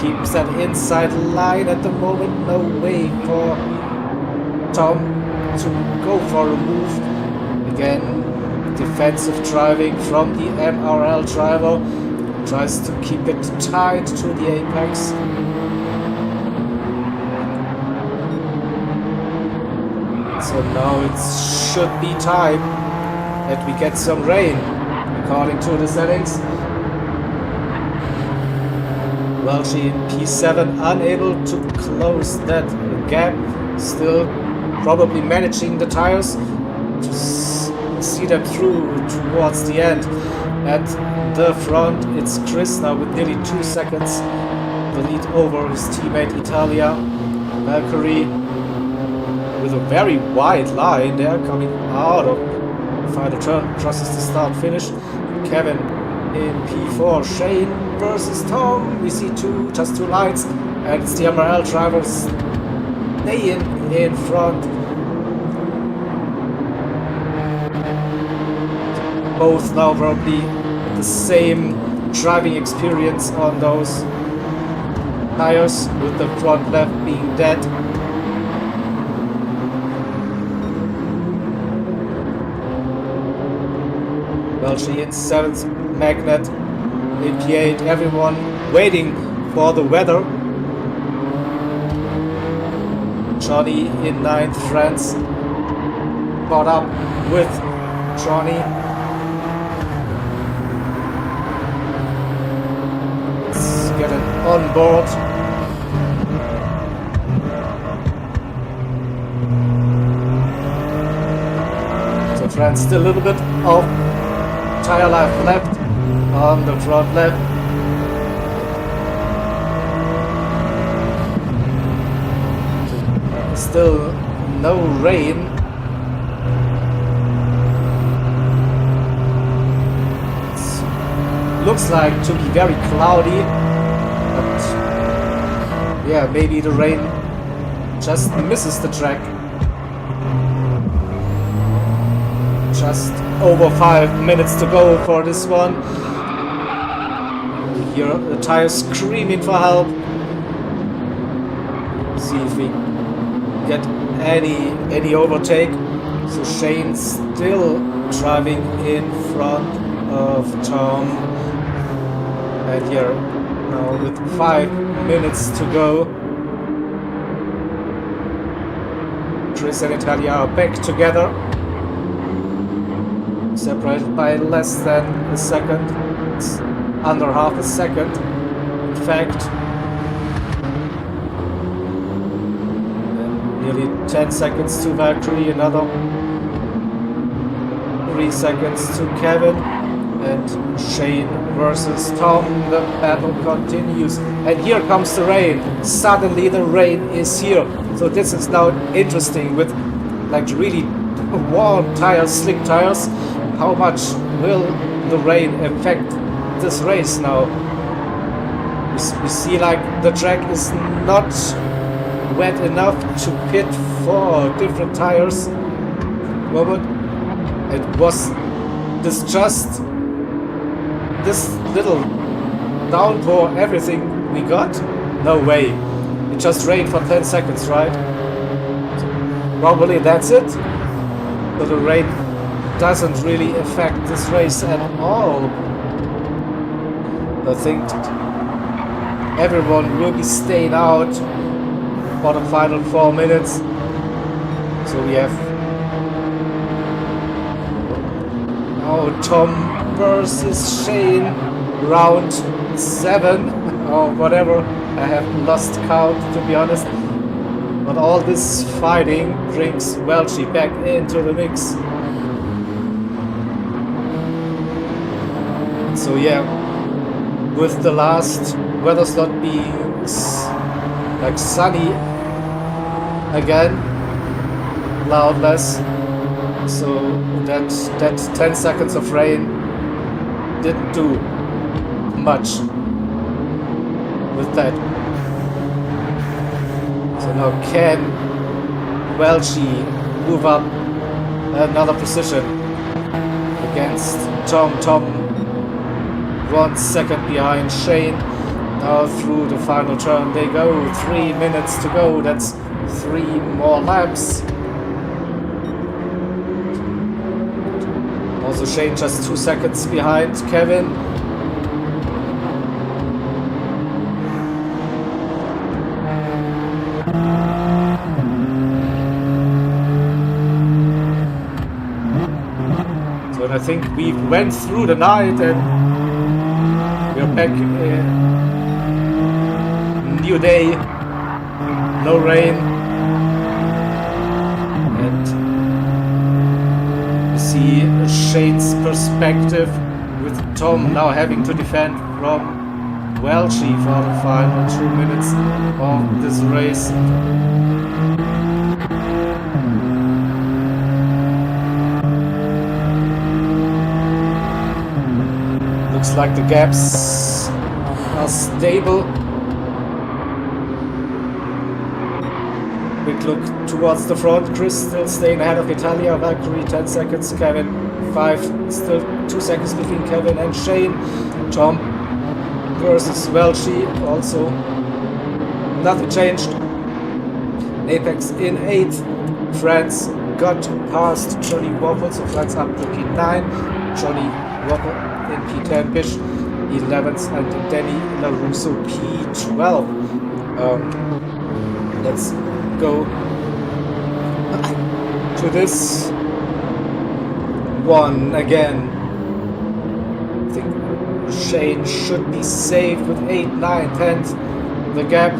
keeps that inside line at the moment. No way for Tom to go for a move. Again, defensive driving from the MRL driver. Tries to keep it tight to the apex. So now it should be time that we get some rain, according to the settings. Welchie in P7 unable to close that gap, still probably managing the tires to see them through towards the end. At the front it's Chris now with nearly 2 seconds the lead over his teammate Italia. Valkyrie with a very wide line there coming out of the final turn, crosses the start finish. Kevin in P4, Shane versus Tom. We see just two lines, and it's the MRL drivers staying in front. Both now probably the same driving experience on those tires, with the front left being dead. Welchie in 7th, Magnet in P8, everyone waiting for the weather. Johnny in 9th, France caught up with Johnny. Let's get it on board. So France still a little bit of tire life left on the front left. Still no rain. It looks like to be very cloudy, but yeah, maybe the rain just misses the track. Just over 5 minutes to go for this one. Here the tires screaming for help. See if we get any overtake. So Shane still driving in front of Tom. And here now with 5 minutes to go, Chris and Italia are back together, separated by less than a second. It's under half a second, in fact. And nearly 10 seconds to Valkyrie, another 3 seconds to Kevin, and Shane versus Tom. The battle continues, and here comes the rain. Suddenly the rain is here. So this is now interesting with like really warm tires, slick tires. How much will the rain affect this race now? We see like the track is not wet enough to pit for different tires. Moment. It was this just this little downpour, everything we got? No way. It just rained for 10 seconds, right? Probably that's it. So the rain doesn't really affect this race at all. I think everyone will be staying out for the final 4 minutes. So we have now Tom versus Shane, round 7 or whatever. I have lost count, to be honest. But all this fighting brings Welchie back into the mix. So yeah, with the last weather slot being like sunny again, cloudless, so that 10 seconds of rain didn't do much with that. So now can Welchie move up another position against Tom? Tom 1 second behind Shane. Now through the final turn they go. 3 minutes to go. That's 3 more laps. Also Shane just 2 seconds behind Kevin. So I think we went through the night and we're back. New day, no rain, and you see Shane's perspective with Tom now having to defend from Welchie for the final 2 minutes of this race. Looks like the gaps are stable. Quick look towards the front. Chris still staying ahead of Italia. Valkyrie 10 seconds. Kevin 5. Still 2 seconds between Kevin and Shane. Tom versus Welchie. Also nothing changed. Apex in 8th. France got past Johnny Walker. So France up to P9. Johnny Walker in P10. Bish 11th. And Danny LaRusso P12. Let's go to this one again. I think Shane should be safe with 8, 9, 10th. The gap.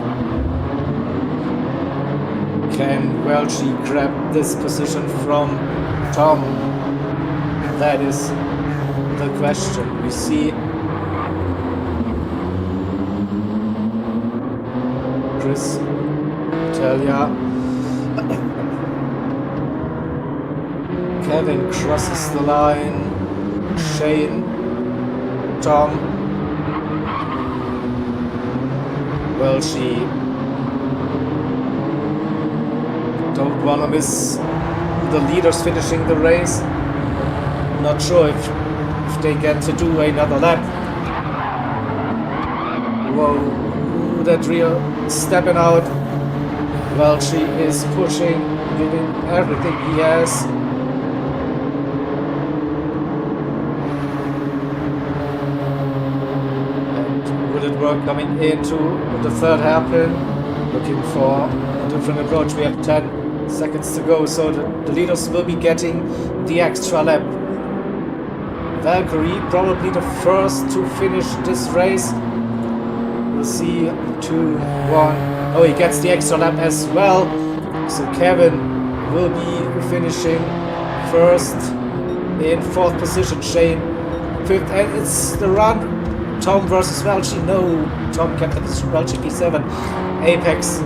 Can Welchie grab this position from Tom? That is the question. We see Chris, Italia. Kevin crosses the line. Shane, Tom, Welchie. Don't wanna miss the leaders finishing the race. Not sure if they get to do another lap. Whoa, that rear stepping out. Welchie is pushing, giving everything he has. And will it work coming into the third hairpin? Looking for a different approach. We have 10 seconds to go, so the leaders will be getting the extra lap. Valkyrie, probably the first to finish this race. We'll see. 2, 1. Oh, he gets the extra lap as well. So Kevin will be finishing first in 4th position. Shane 5th, and it's the run. Tom versus Welchie. No, Tom kept the position. Welchie P7. Apex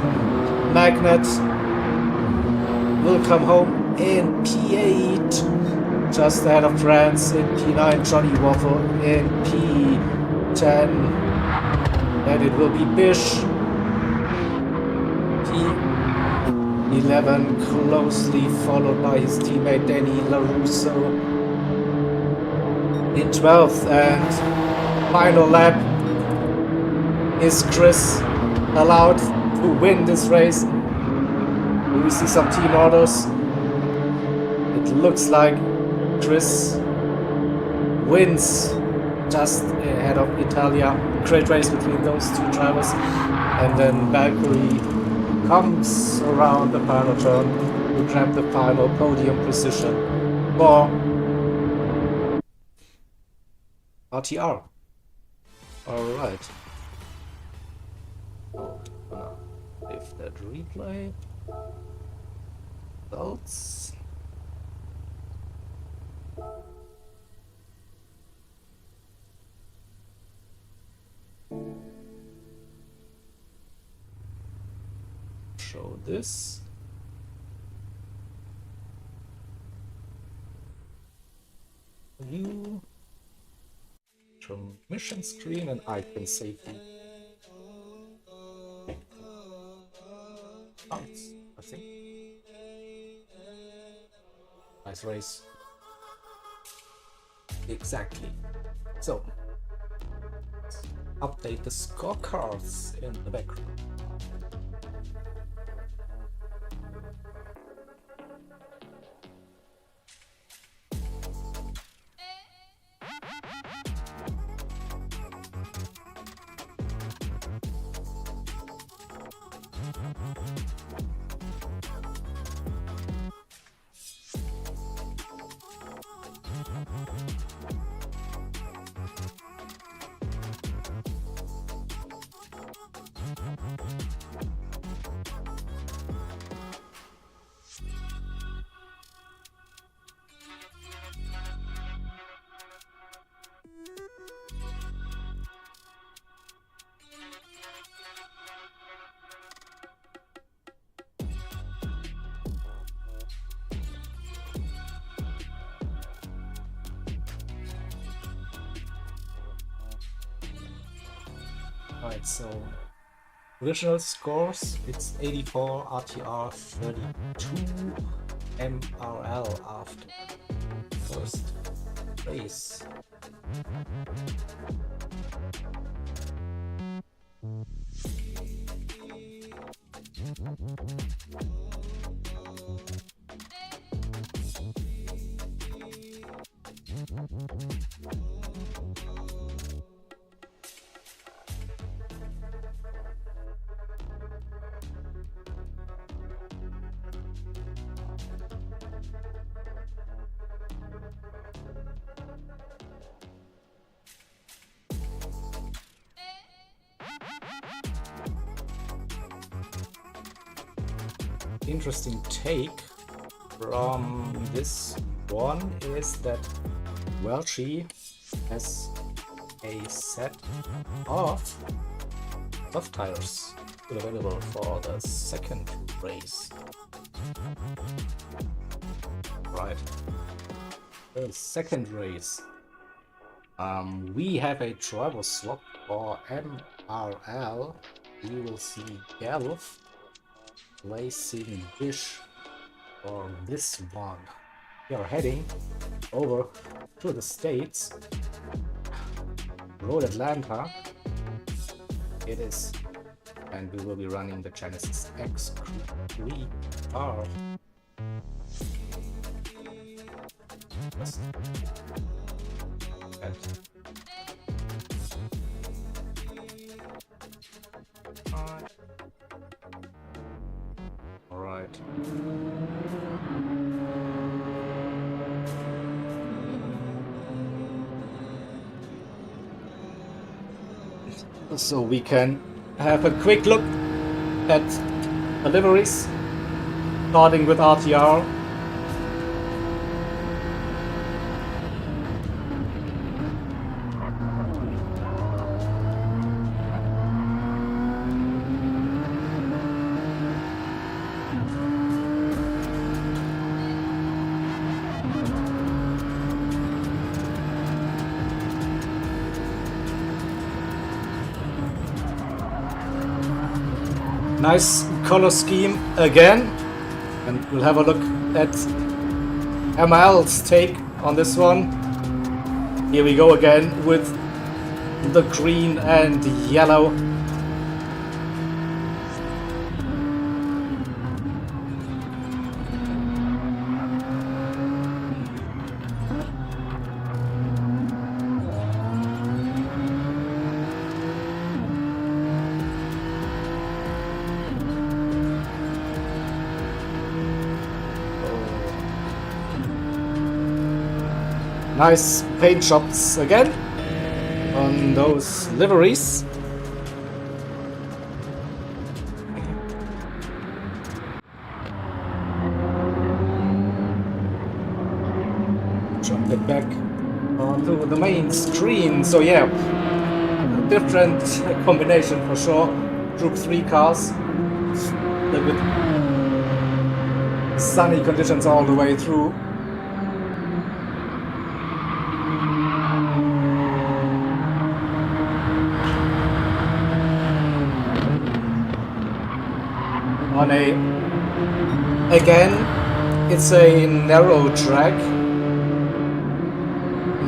Magnet will come home in P8. Just ahead of France in P9. Johnny Waffle in P10. And it will be Bish, P11, closely followed by his teammate Danny LaRusso in 12th. And final lap. Is Chris allowed to win this race? We see some team orders. It looks like Chris wins just ahead of Italia. Great race between those two drivers. And then Valkyrie comes around the final turn to grab the final podium position for RTR. Alright. If that replay results. Show this. View. Transmission screen and icon safety. Counts, I think. Nice race. Exactly. So, update the scorecards in the background. Right, so original scores, it's 84, RTR 32, MRL after first race. Interesting take from this one is that Welchie has a set of soft tires available for the second race. Right. The second race. We have a driver slot for MRL. We will see Gelf placing Bish for this one. We are heading over to the States. Road Atlanta. It is. And we will be running the Genesis X3 car. Yes. And all right. So we can have a quick look at deliveries, starting with RTR. Nice color scheme again, and we'll have a look at MRL's take on this one. Here we go again with the green and yellow. Nice paint jobs again on those liveries. Jump it back onto the main screen. So yeah, different combination for sure. Group 3 cars with sunny conditions all the way through. Again, it's a narrow track,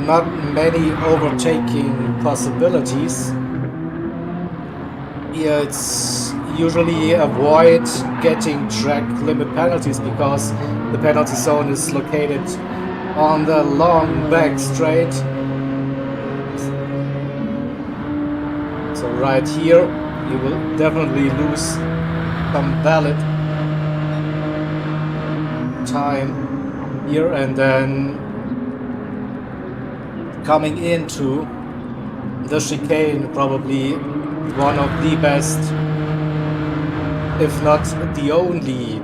not many overtaking possibilities. Yeah, it's usually avoid getting track limit penalties because the penalty zone is located on the long back straight. So right here, you will definitely lose some valid time here, and then coming into the chicane, probably one of the best, if not the only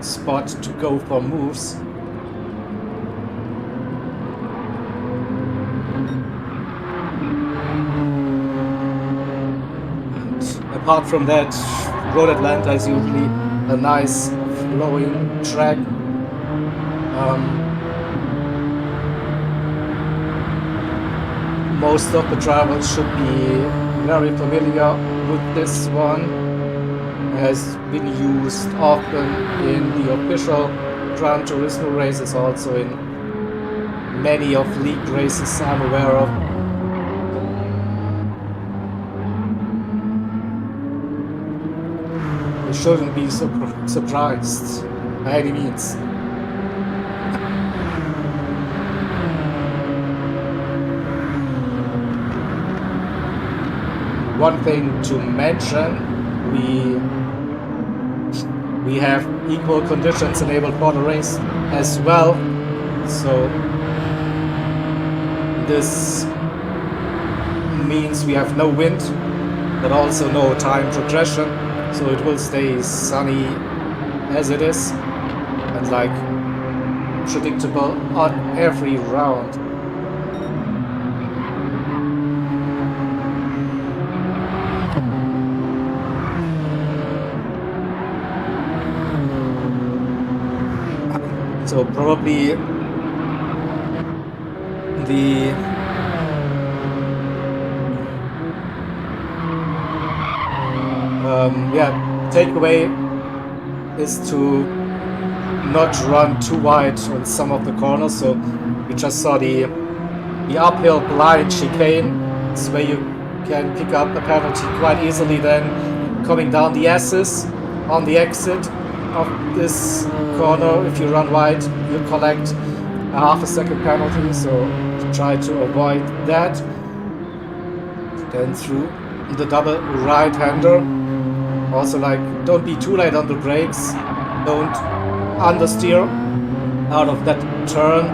spot to go for moves. Apart from that, Road Atlanta is usually a nice flowing track. Most of the drivers should be very familiar with this one. It has been used often in the official Gran Turismo races, also in many of league races I'm aware of. Shouldn't be surprised by any means. One thing to mention, we have equal conditions enabled for the race as well, so this means we have no wind but also no time progression. So it will stay sunny as it is and like predictable on every round. So probably the takeaway is to not run too wide on some of the corners. So we just saw the uphill blind chicane. This way you can pick up a penalty quite easily then coming down the S's on the exit of this corner. If you run wide, you collect a half a second penalty, so try to avoid that. Then through the double right-hander, also like don't be too late on the brakes, don't understeer out of that turn.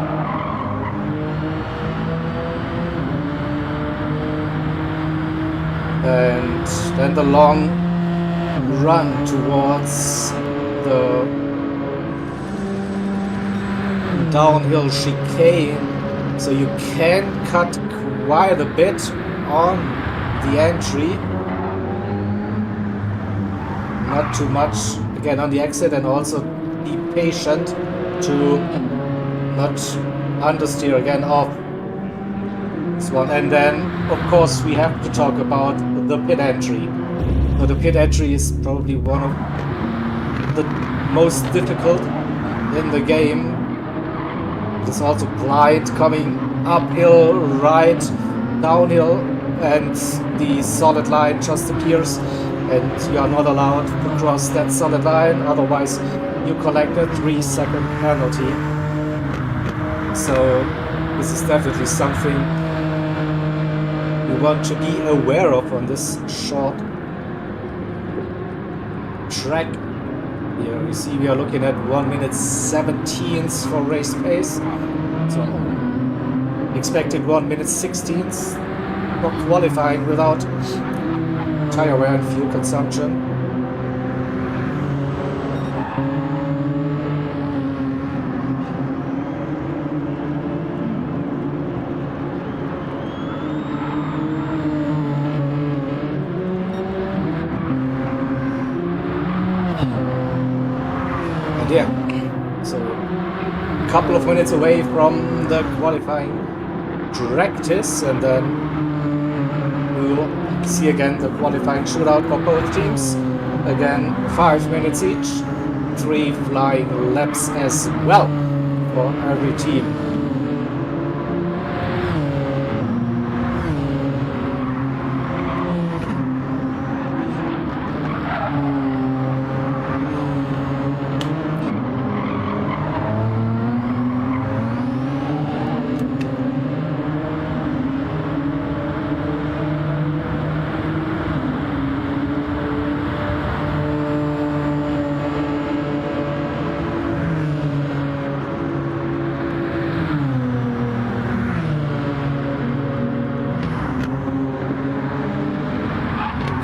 And then the long run towards the downhill chicane, so you can cut quite a bit on the entry, not too much again on the exit, and also be patient to not understeer again off this one. And then of course we have to talk about the pit entry. So the pit entry is probably one of the most difficult in the game. It's also blind, coming uphill, right, downhill, and the solid line just appears and you are not allowed to cross that solid line, otherwise you collect a 3-second penalty. So this is definitely something you want to be aware of on this short track. Here you see we are looking at 1 minute 17 for race pace. So expected 1 minute 16 for qualifying without tire wear and fuel consumption. And yeah, so a couple of minutes away from the qualifying practice, and then we'll see again the qualifying shootout for both teams. Again, 5 minutes each, 3 flying laps as well for every team.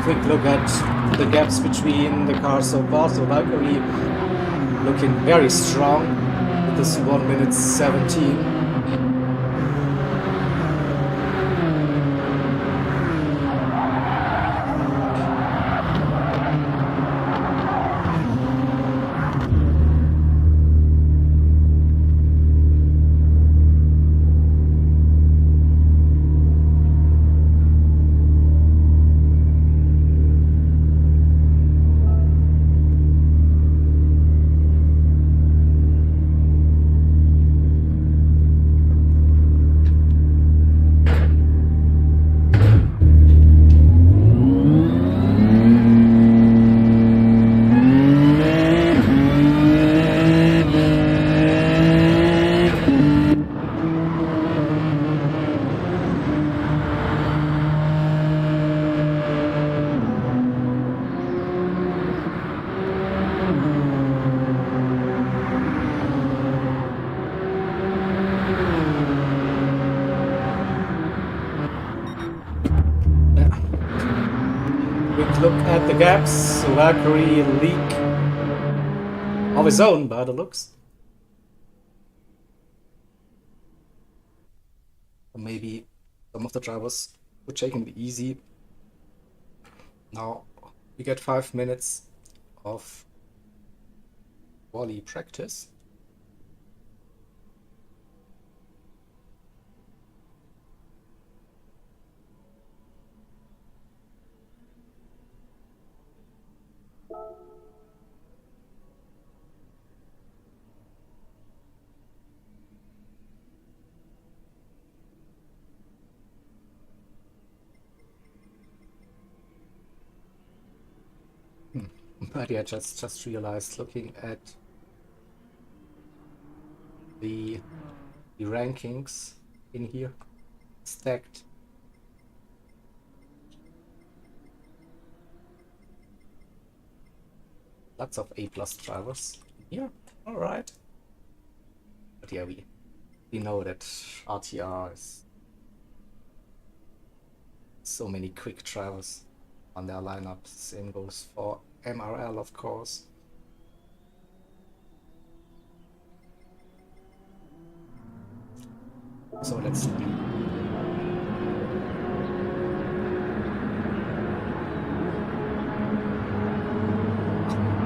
Quick look at the gaps between the cars so far. So Valkyrie looking very strong with this 1 minute 17. Look at the gaps. So Valkyrie leak of his own by the looks. Or maybe some of the drivers were taking it easy. Now we get 5 minutes of quali practice. But yeah, just realized looking at the rankings in here stacked. Lots of A+ drivers here. All right. But yeah, we know that RTR is so many quick drivers on their lineup. Same goes for MRL, of course. So let's see.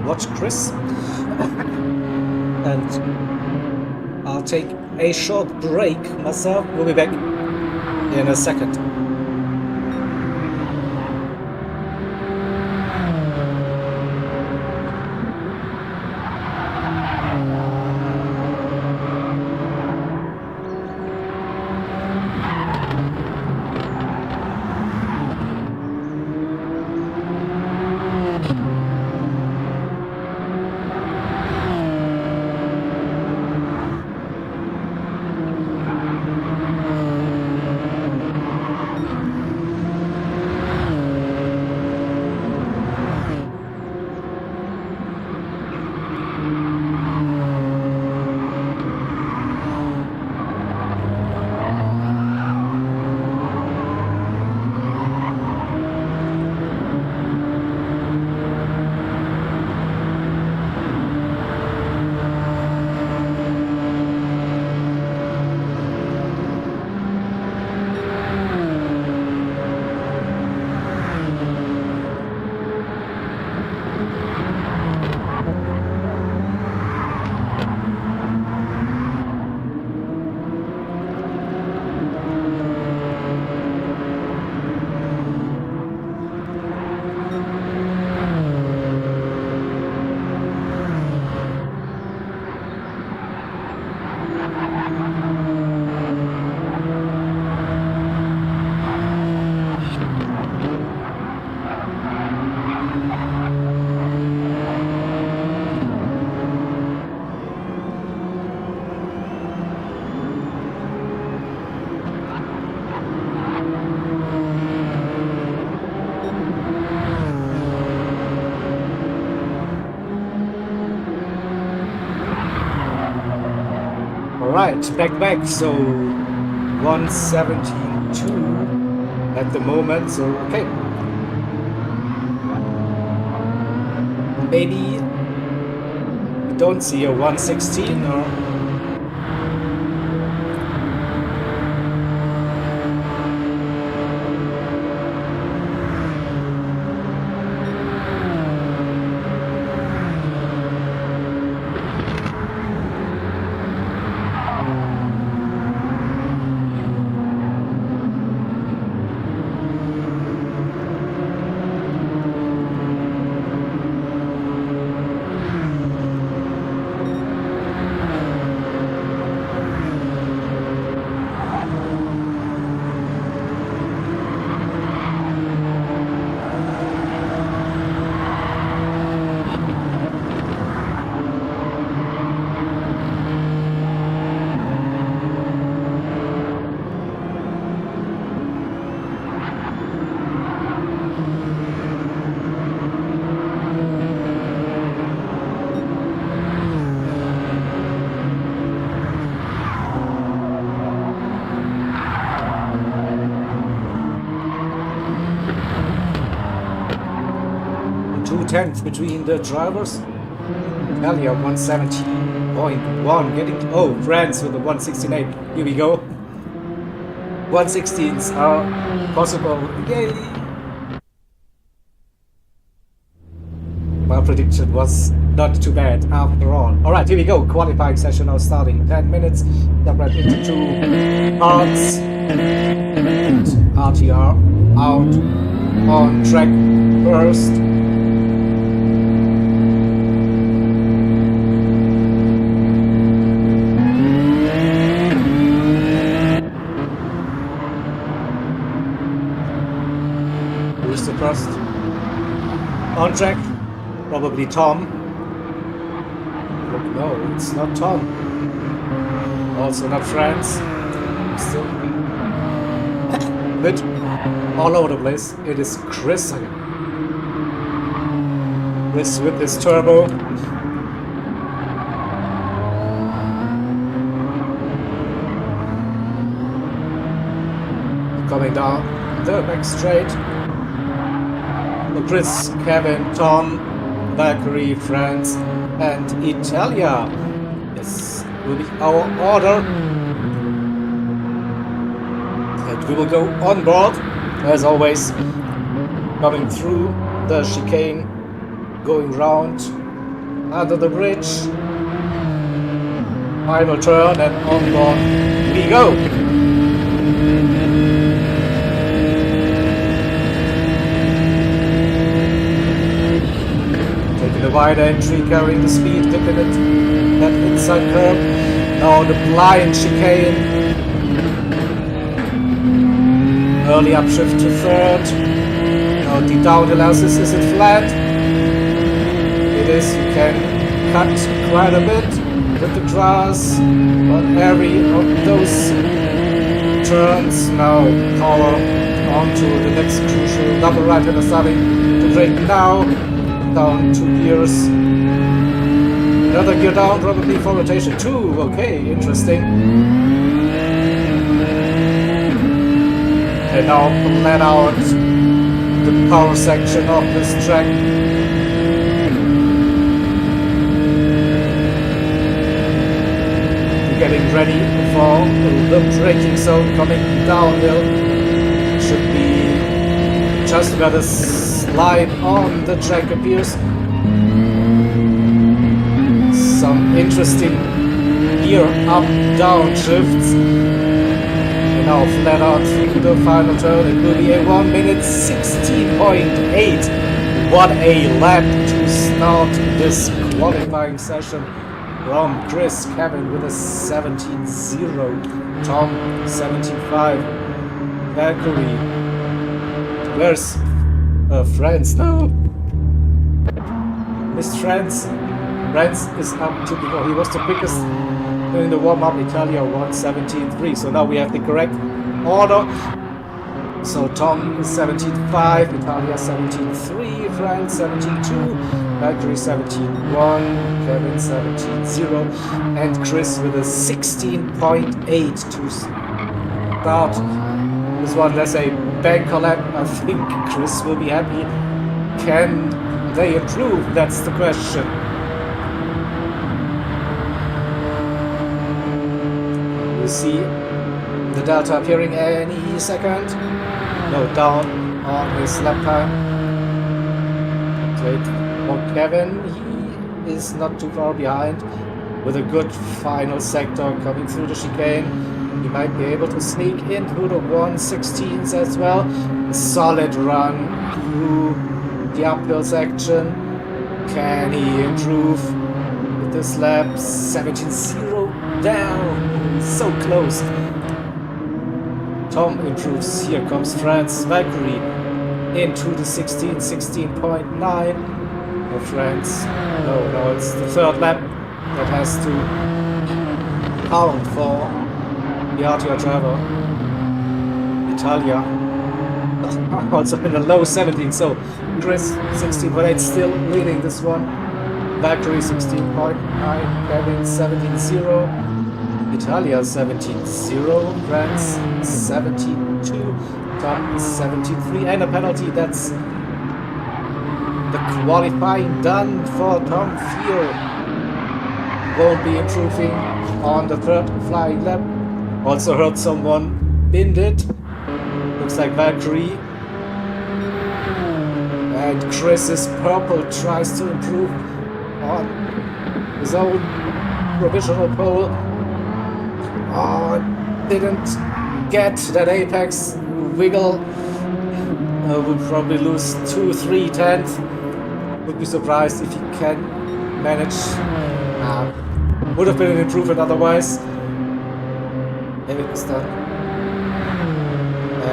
Watch Chris. And I'll take a short break myself. We'll be back in a second. Alright, back, so 117.2 at the moment, so okay. Maybe we don't see a 116 or... Tenths between the drivers. Earlier 117.1 getting France with the 168. Here we go. 116s are possible. Yay! My prediction was not too bad after all. Alright, here we go. Qualifying session now starting. 10 minutes. Separate into two parts. And RTR out on track first. First on track, Probably Tom. Look, no, it's not Tom. Also not France. Still a bit all over the place. It is Chris again. Chris with his turbo. Coming down the back straight. Chris, Kevin, Tom, Valkyrie, France, and Italia. This will be our order. And we will go on board, as always, coming through the chicane, going round under the bridge. Final turn, and on board we go. The wide entry, carrying the speed, picking it that inside curve. Now the blind chicane. Early upshift to third. Now the downhill assist, is it flat? It is. You can cut quite a bit with the grass on every of those turns. Now power onto the next crucial double right hander, starting to brake now. Down 2 gears. Another gear down, probably for rotation 2. Okay, interesting. And now let out the power section of this track. Getting ready for the braking zone coming downhill. Should be just where this line on the track appears. Some interesting gear up down shifts. And now flat out through the final turn. It will be a 1 minute 16.8. What a lap to start this qualifying session from Chris, Kevin with a 17.0, Tom 17.5, Valkyrie. Where's France? No! Missed France. France is up to before. He was the quickest in the warm-up. Italia 1:17.3. So now we have the correct order. So Tom is 17.5, Italia 17.3, France 17.2, Valkyrie 17.1, Kevin 17.0, and Chris with a 16.8 to start this one. Let's say bank collab. I think Chris will be happy. Can they improve? That's the question. You see the delta appearing any second. No, down on his lap time. Wait for Kevin. He is not too far behind with a good final sector coming through the chicane. He might be able to sneak in through the 116s as well. A solid run through the uphill section. Can he improve with this lap? 17.0 down. So close. Tom improves. Here comes France. Valkyrie into the 16.9. No, France. No, it's the third lap that has to count for the RTR driver. Italia also in the low 17. So Chris 16.8 still leading this one. Valkyrie 16.9. Kevin 17.0. Italia 17.0, France 17.2, Tom 17.3, and a penalty. That's the qualifying done for Tom Field. Won't be improving on the third flying lap. Also heard someone binned it. Looks like Valkyrie. And Chris's purple tries to improve on his own provisional pole. Oh, didn't get that apex wiggle. Would probably lose 2-3 tenths. Would be surprised if he can manage. Would have been an improvement otherwise. Maybe it was done.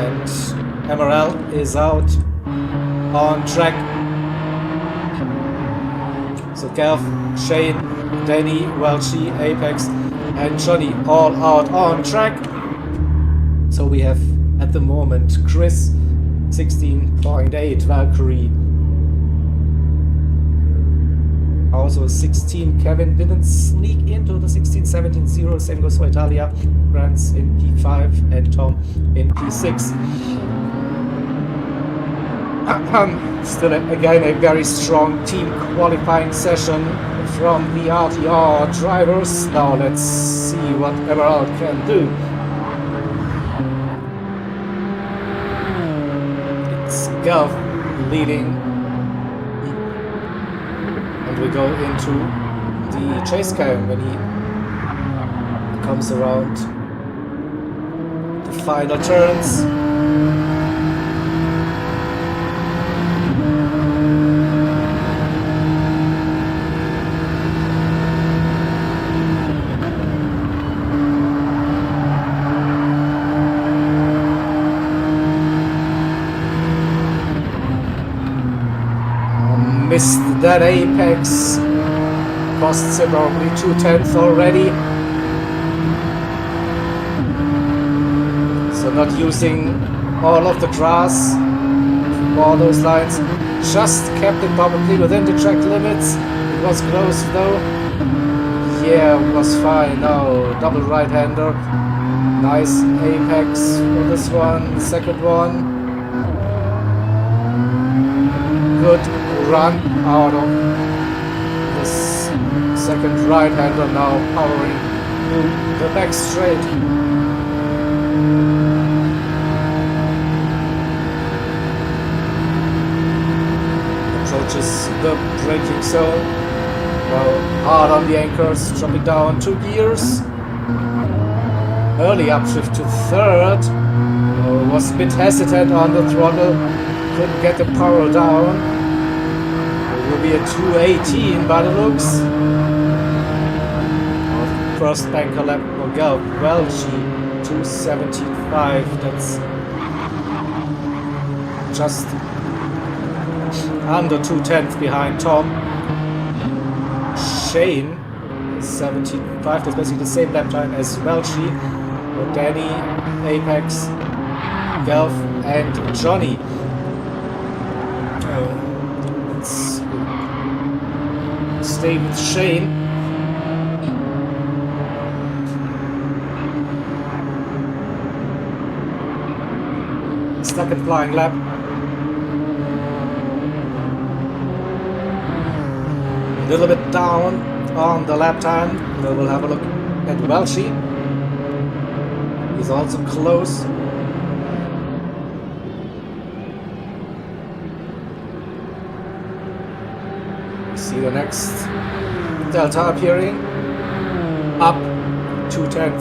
And MRL is out on track. So Gav, Shane, Danny, Welchie, Apex, and Johnny all out on track. So we have at the moment Chris 16.8, Valkyrie also 16. Kevin didn't sneak into the 16-17-0. Same goes for Italia. France in P5 and Tom in P6. Still again a very strong team qualifying session from the RTR drivers. Now let's see what MRL can do. It's Gav leading, and we go into the chase cam when he comes around the final turns. Missed that apex, costs him probably 2/10 already. So not using all of the grass for those lines, just kept it probably within the track limits. It was close though. Yeah, it was fine. Now double right-hander, nice apex for this one, second one. Good run out of this second right-hander, now powering through the back straight. Approaches the braking zone. Well, hard on the anchors, dropping down 2 gears. Early upshift to third. Was a bit hesitant on the throttle, couldn't get the power down. Will be a 218 by the looks. First banker lap will go. Welchie 275. That's just under 2/10 behind Tom. Shane 17.5. That's basically the same lap time as Welchie. Danny, Apex, Gelf, and Johnny. Let's stay with Shane. Second flying lap. A little bit down on the lap time. We'll have a look at Welchie. He's also close. See the next delta appearing. Up 2/10.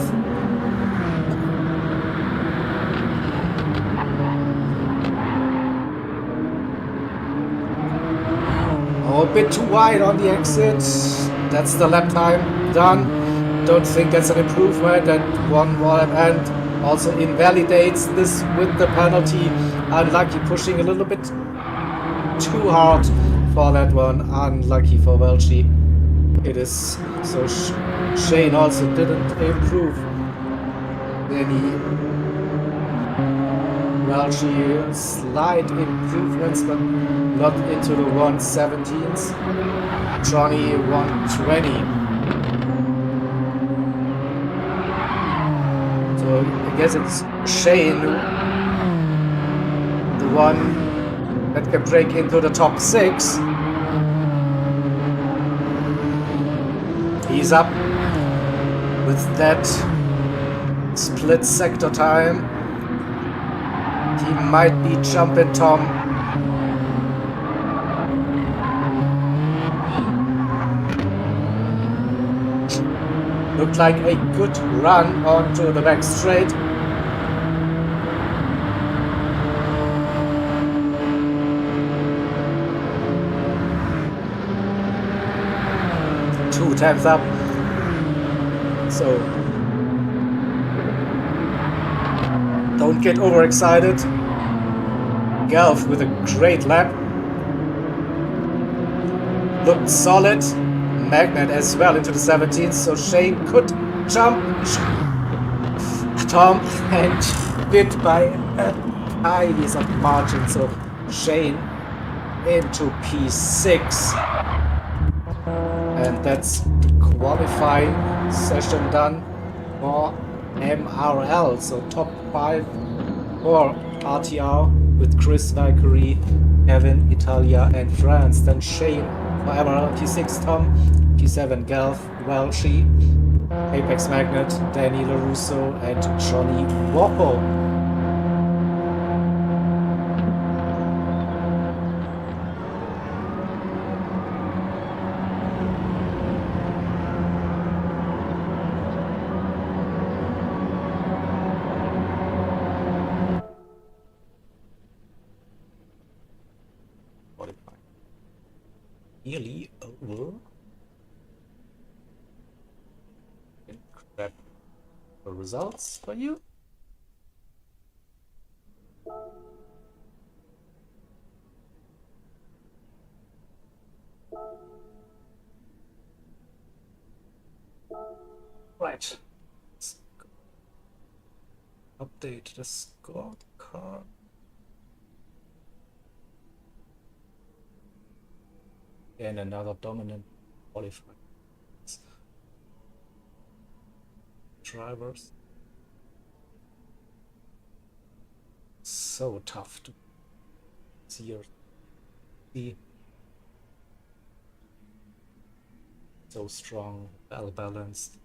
Oh, a bit too wide on the exit. That's the lap time done. Don't think that's an improvement. And one more lap and also invalidates this with the penalty. Unlucky, pushing a little bit too hard for that one. Unlucky for Welchie. It is. So Shane also didn't improve any. Welchie slight improvements, but not into the 117s. Johnny 120. So I guess it's Shane, the one that can break into the top 6. He's up with that split sector time. He might be jumping Tom. Looked like a good run onto the back straight. Two times up. So don't get overexcited. Gelf with a great lap. looked solid. Magnet as well into the 17th, so Shane could jump. Tom and bit by a tiny margin, so Shane into P6. And that's the qualifying session done for MRL, so top 5 for RTR with Chris, Valkyrie, Kevin, Italia and France. Then Shane for MRL P6, Tom, P7, Gelf, Welshi, Apex Magnet, Danny LaRusso and Johnny Woppo. Nearly over. And grab the results for you. Right. Let's update the scorecard. And another dominant qualifier. Drivers. So tough to see. So strong, well balanced,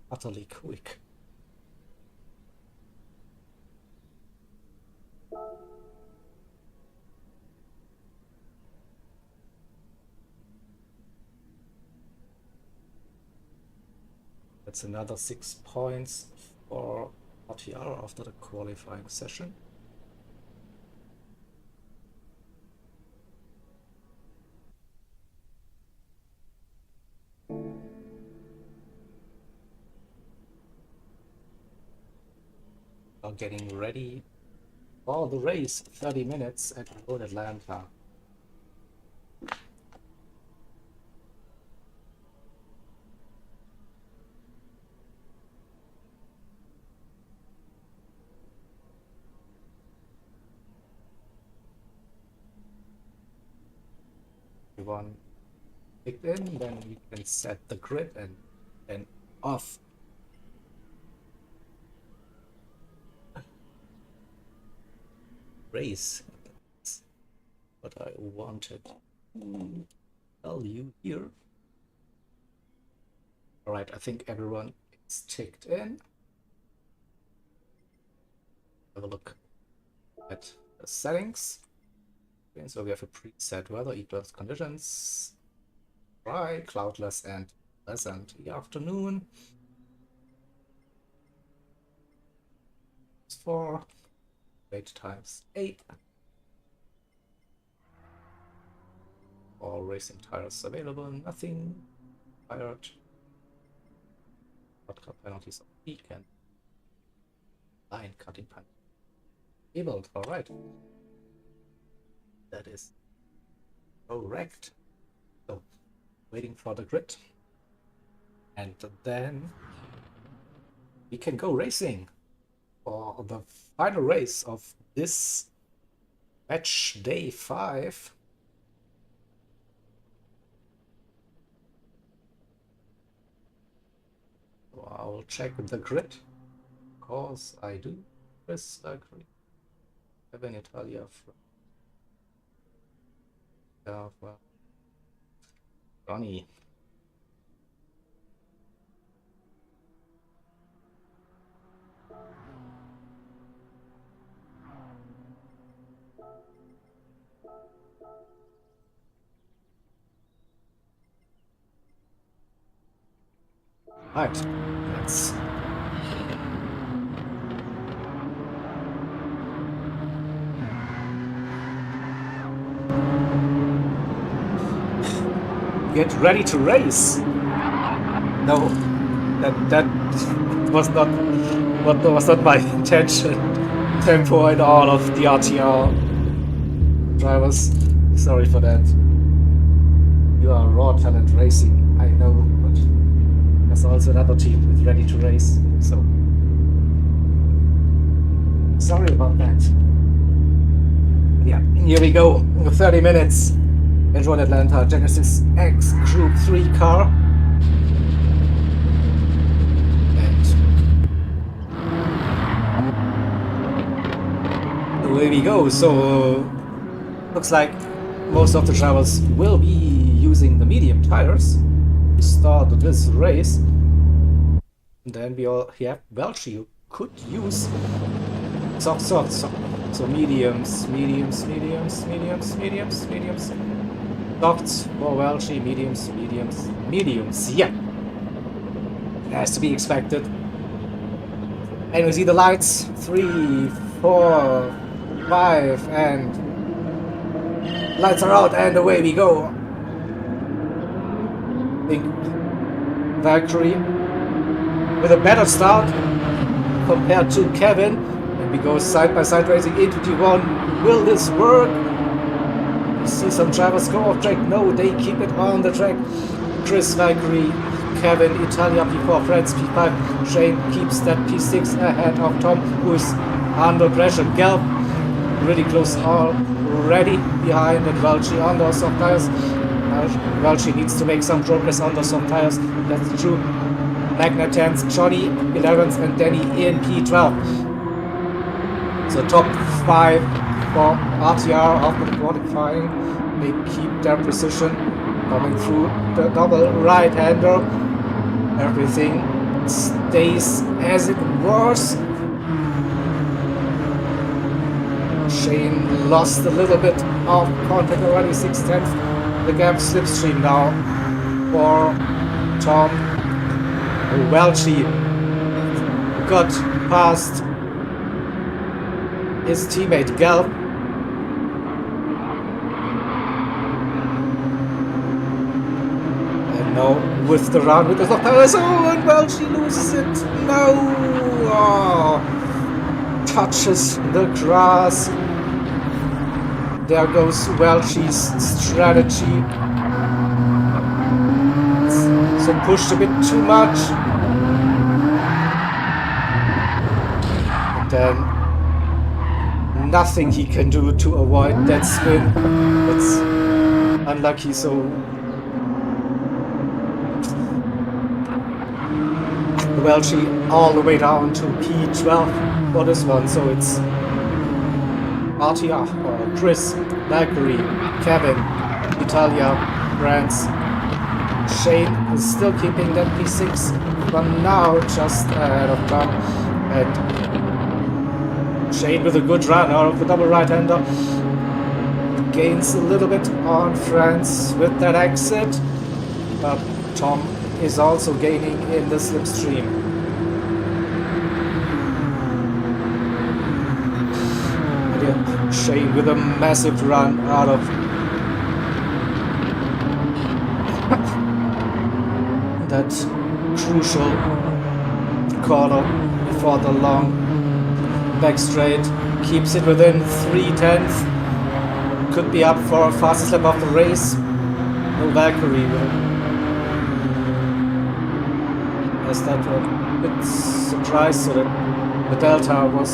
utterly quick. That's another 6 points for RTR after the qualifying session. Are getting ready for the race, 30 minutes at Road Atlanta. One kicked in, then we can set the grid and then off. Race. That's what I wanted to tell you here. Alright, I think everyone is ticked in. Have a look at the settings. Okay, so we have a preset weather, equals conditions, dry, cloudless, and pleasant in the afternoon. 4, wait times 8. All racing tires available, nothing fired. Vodka penalties of peak and line cutting penalty enabled. Alright. That is correct. So, waiting for the grid. And then we can go racing for the final race of this match day 5. So I'll check the grid. Of course I do. Chris, Valkyrie, Kevin, Italia, well, Johnny. Right, let's get ready to race. No, that was not my intention. Tempo and all of the RTR drivers. Sorry for that. you are raw talent racing, I know, but there's also another team with ready to race, so sorry about that. Yeah, here we go, 30 minutes. Enjoy Atlanta, Genesis X Group 3 car. And away we go. So looks like most of the drivers will be using the medium tires to start this race. And then we all have Welchie, who could use soft. So mediums. Softs for Welchie, mediums, yeah. It has to be expected. And we see the lights, 3, 4, 5, and lights are out, and away we go. I think Valkyrie with a better start compared to Kevin. And we go side by side racing into T1. Will this work? You see some drivers go off track. No, they keep it on the track. Chris, Valkyrie, Kevin, Italia P4, Friends P5. Shane keeps that P6 ahead of Tom, who is under pressure. Gelb really close already behind, and Welchie on those soft tires. Welchie needs to make some progress on the soft tires. That's true. Magna 10s, Johnny 11s, and Danny in P12. So top 5 for RTR after the qualifying. They keep their precision coming through the double right-hander. Everything stays as it was. Shane lost a little bit of contact already, 6/10. The gap slipstream now for Tom. Welchie got past his teammate Gelb. And now with the round with the soft tires, and Welchie loses it. No! Oh. Touches the grass. There goes Welchie's strategy. So pushed a bit too much. And then nothing he can do to avoid that spin. That's unlucky, so Welchie all the way down to P12 for this one. So it's RTR, or Chris, Valkyrie, Kevin, Italia, France. Shane is still keeping that P6, but now just ahead of Tom. And Shane with a good run out of the double right-hander. Gains a little bit on France with that exit, but Tom is also gaining in the slipstream. Shane with a massive run out of that crucial corner before the long back straight. Keeps it within 3/10. Could be up for a fastest lap of the race. No Valkyrie will. As that a bit surprised, so that the delta was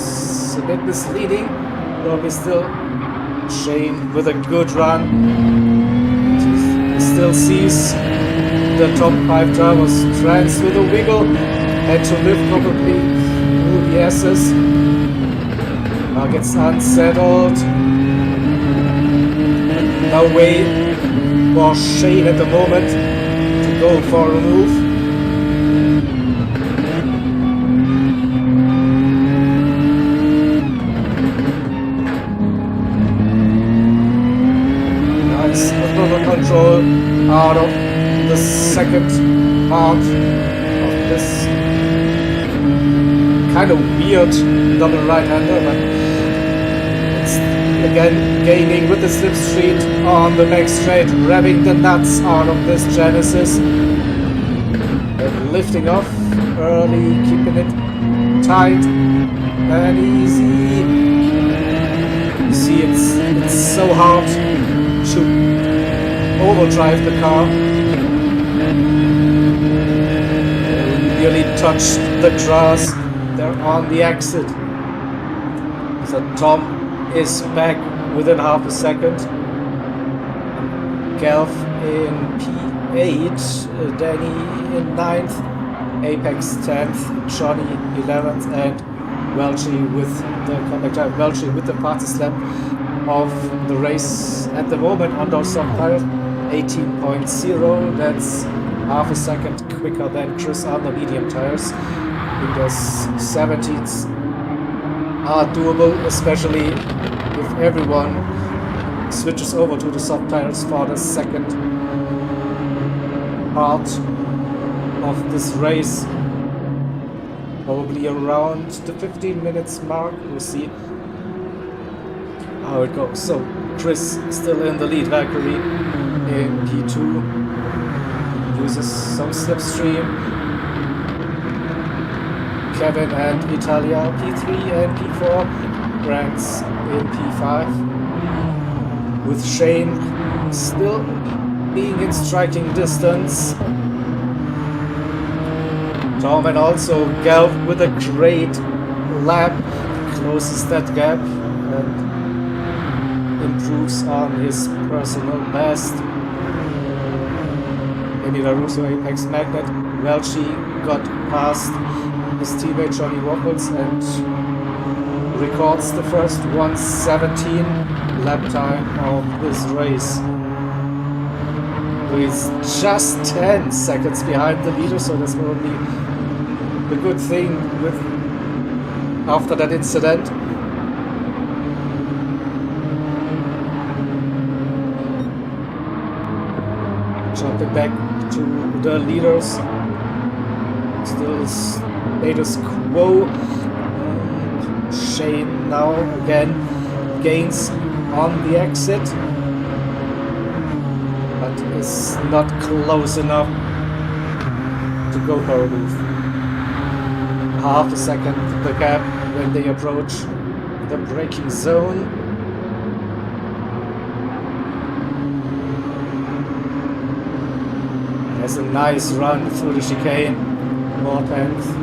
a bit misleading. Probably still Shane with a good run. He still sees the top 5 drivers. France with a wiggle, had to lift probably through the S's. Gets unsettled. No way for Shane at the moment to go for a move. Control out of the second part of this kind of weird double right-hander, but it's again gaining with the slipstream on the back straight, revving the nuts out of this Genesis and lifting off early, keeping it tight and easy. You see, it's so hard to overdrive the car. Nearly touched the grass. They're on the exit. So Tom is back within half a second. Gelf in P8, Danny in 9th, Apex 10th, Johnny 11th, and Welchie with the compact drive. Welchie with the fastest lap of the race at the moment on those soft tires, 18.0. That's half a second quicker than Chris on the medium tires. I think those 17s are doable, especially if everyone switches over to the soft tires for the second part of this race. Probably around the 15 minutes mark. We'll see how it goes. So Chris still in the lead. Valkyrie in P2 uses some slipstream. Kevin and Italia P3 and P4. Grants in P5. With Shane still being in striking distance. Tom and also Gelf with a great lap closes that gap and improves on his personal best. Benita Russo, Apex Magnet. Welchie got past his teammate Johnny Waffles and records the first 1:17 lap time of this race. He's just 10 seconds behind the leader, so that's probably the good thing with after that incident. Jumping back to the leaders. Still status quo. Shane now again gains on the exit, but is not close enough to go for a move. Half a second the gap when they approach the braking zone. Has a nice run through the chicane, more 10th.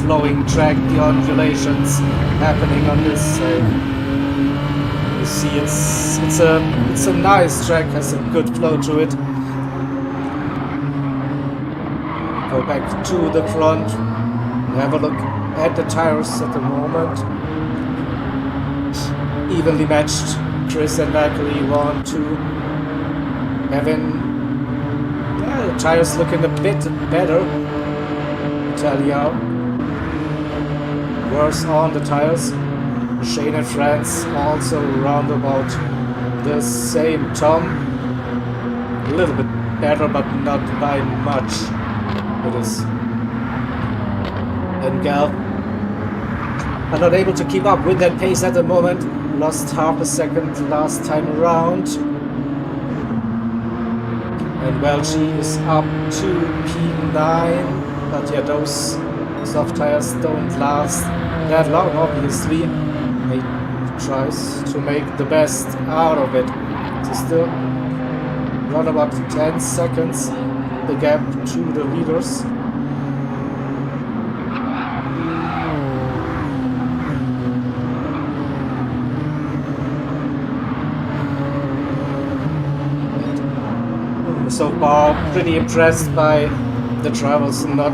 Flowing track, the undulations happening on this side. You see, it's a nice track, has a good flow to it. Go back to the front, have a look at the tires at the moment. Evenly matched. Chris and Valkyrie 1, 2. Evan, yeah, the tires looking a bit better. Italia worse on the tires. Shane and friends also round about the same. Tom a little bit better, but not by much. It is. And Gal are not able to keep up with that pace at the moment. Lost half a second last time around. And Welchie is up to P9. But yeah, those soft tires don't last that long, obviously. He tries to make the best out of it. So still run about 10 seconds the gap to the leaders. So far, pretty impressed by the drivers not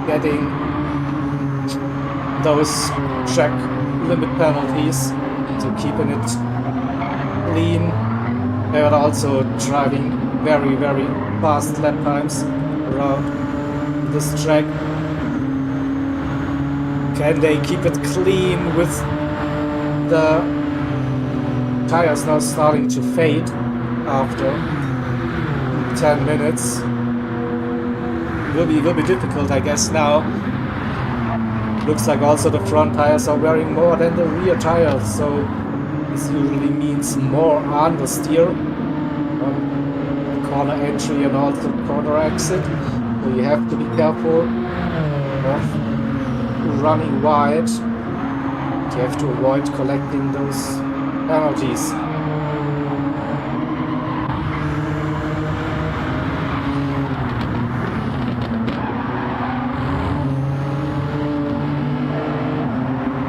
getting those track limit penalties, so keeping it clean. They are also driving very, very fast lap times around this track. Can they keep it clean with the tires now starting to fade after 10 minutes. Will be difficult, I guess, now. Looks like also the front tires are wearing more than the rear tires, so this usually means more understeer on the corner entry and also corner exit. So you have to be careful of running wide. You have to avoid collecting those penalties.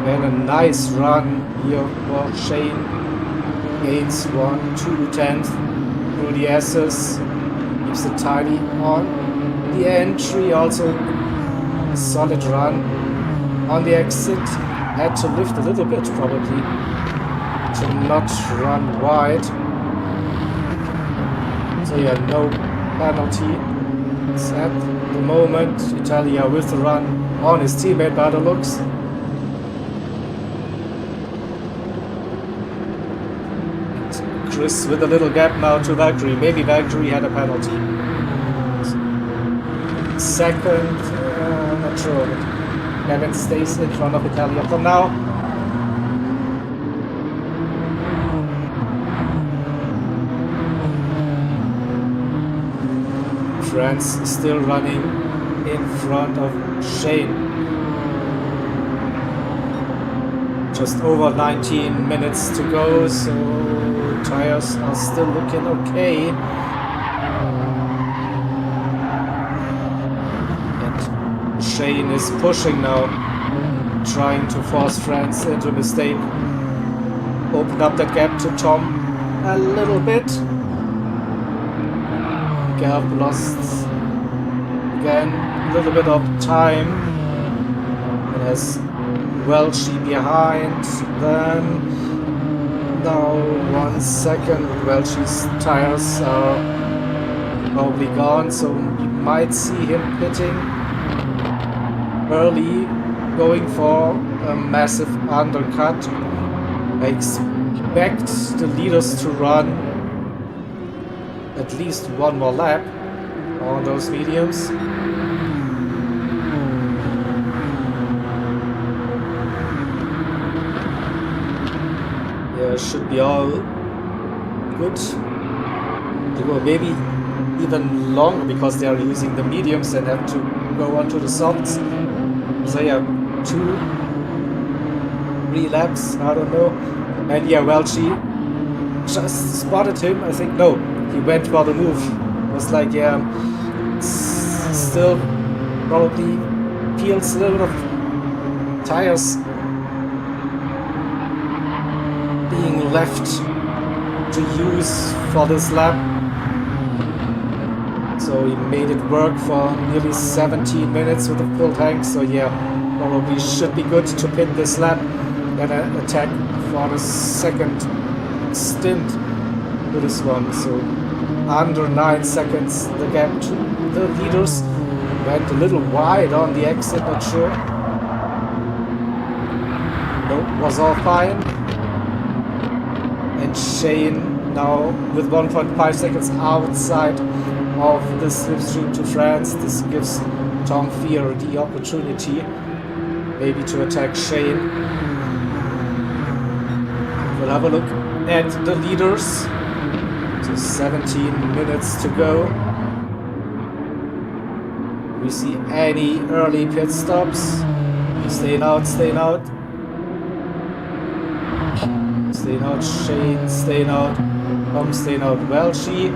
And a nice run here for Shane. Gains 1-2 tenths through the S's. Keeps it tidy on the entry. Also a solid run on the exit. Had to lift a little bit probably to not run wide. So yeah, no penalty. It's at the moment Italia with the run on his teammate by the looks. Chris with a little gap now to Valkyrie. Maybe Valkyrie had a penalty. Second, not sure. Kevin stays in front of Italia for now. France still running in front of Shane. Just over 19 minutes to go, so tires are still looking okay. And Shane is pushing now, trying to force France into a mistake. Open up that gap to Tom a little bit. Gap lost again a little bit of time. It has Welchie behind, then now 1 second. Welchie's tires are probably gone, so we might see him pitting early, going for a massive undercut. I expect the leaders to run at least one more lap on those mediums. Should be all good. They go maybe even longer because they are using the mediums and have to go onto the softs. So yeah, 2-3 laps, I don't know. And yeah, Welchie just spotted him. I think no, he went for the move. It was like, yeah, still probably feels a little bit of tires being left to use for this lap. So he made it work for nearly 17 minutes with a full tank. So yeah, probably should be good to pit this lap and attack for the second stint with this one. So under 9 seconds the gap to the leaders. Went a little wide on the exit, not sure. No, was all fine. And Shane now with 1.5 seconds outside of the slipstream to France. This gives Tom Fear the opportunity maybe to attack Shane. We'll have a look at the leaders. So 17 minutes to go. We see any early pit stops. Staying out, staying out. Staying out, Shane staying out, Tom staying out, Welchie.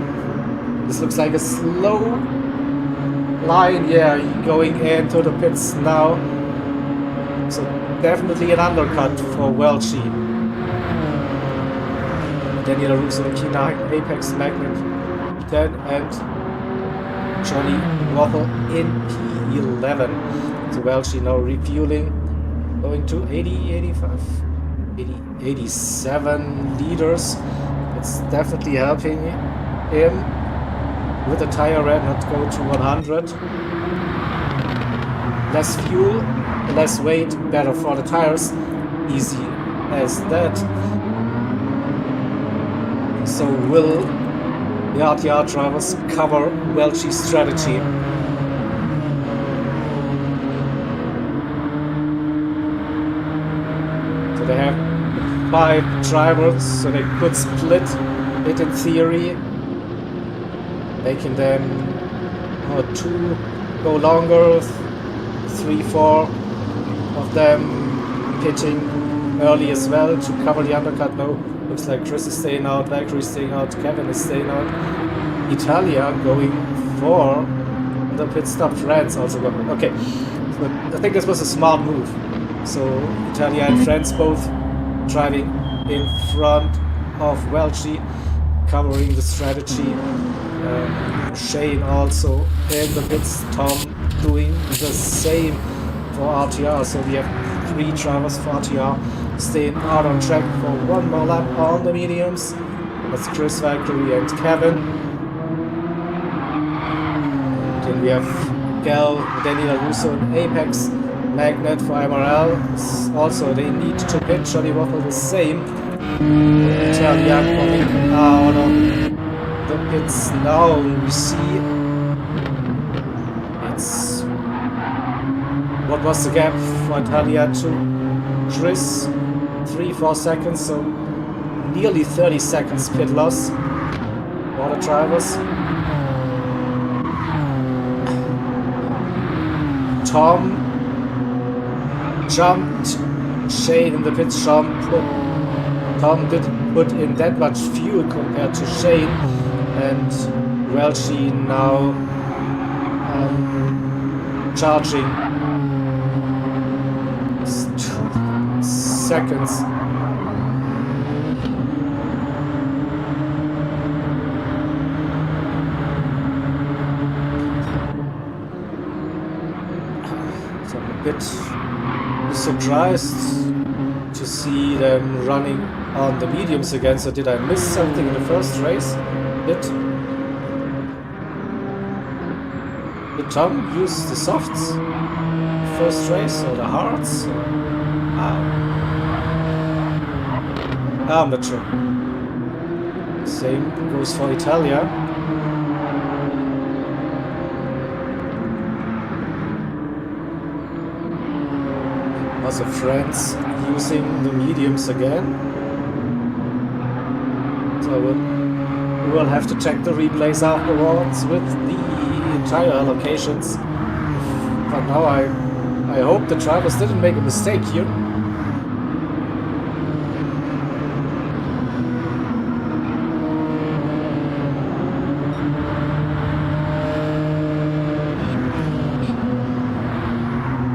This looks like a slow line, yeah, going into the pits now. So definitely an undercut for Welchie. Daniel Russo in P9, Apex Magnet 10, and Johnny Waffle in P11. So Welchie now refueling, going to 80, 85. 87 liters. It's definitely helping him with the tire red not go to 100. Less fuel, less weight, better for the tires. Easy as that. So will the RTR drivers cover Welch's strategy. So they have 5 drivers, so they could split it in theory, making them 2 go longer, 3, 4 of them pitting early as well to cover the undercut. No, looks like Chris is staying out, Valkyrie is staying out, Kevin is staying out. Italia going for the pit stop, France also going. Okay, but I think this was a smart move. So Italia and France both driving in front of Welchi, covering the strategy. Shane also in the pits, Tom doing the same for RTR. So we have 3 drivers for RTR staying out on track for 1 more lap on the mediums. That's Chris, Valkyrie and Kevin. And then we have Gal, Daniel Russo and Apex Magnet for MRL. Also they need to pit, Johnny Waffle the same. Italia coming out of the pits now. We see it's what was the gap for Italia to Chris, 3-4 seconds, so nearly 30 seconds pit loss for the drivers. Tom jumped, Shane in the pits jumped. Tom didn't put in that much fuel compared to Shane, and Welchi now charging. It's 2 seconds. So I'm a bit surprised to see them running on the mediums again. So did I miss something in the first race? Did Tom use the softs first race or the hards? I'm not sure. Same goes for Italia. Also France using the mediums again. So we will have to check the replays afterwards with the entire allocations. But now I hope the drivers didn't make a mistake here.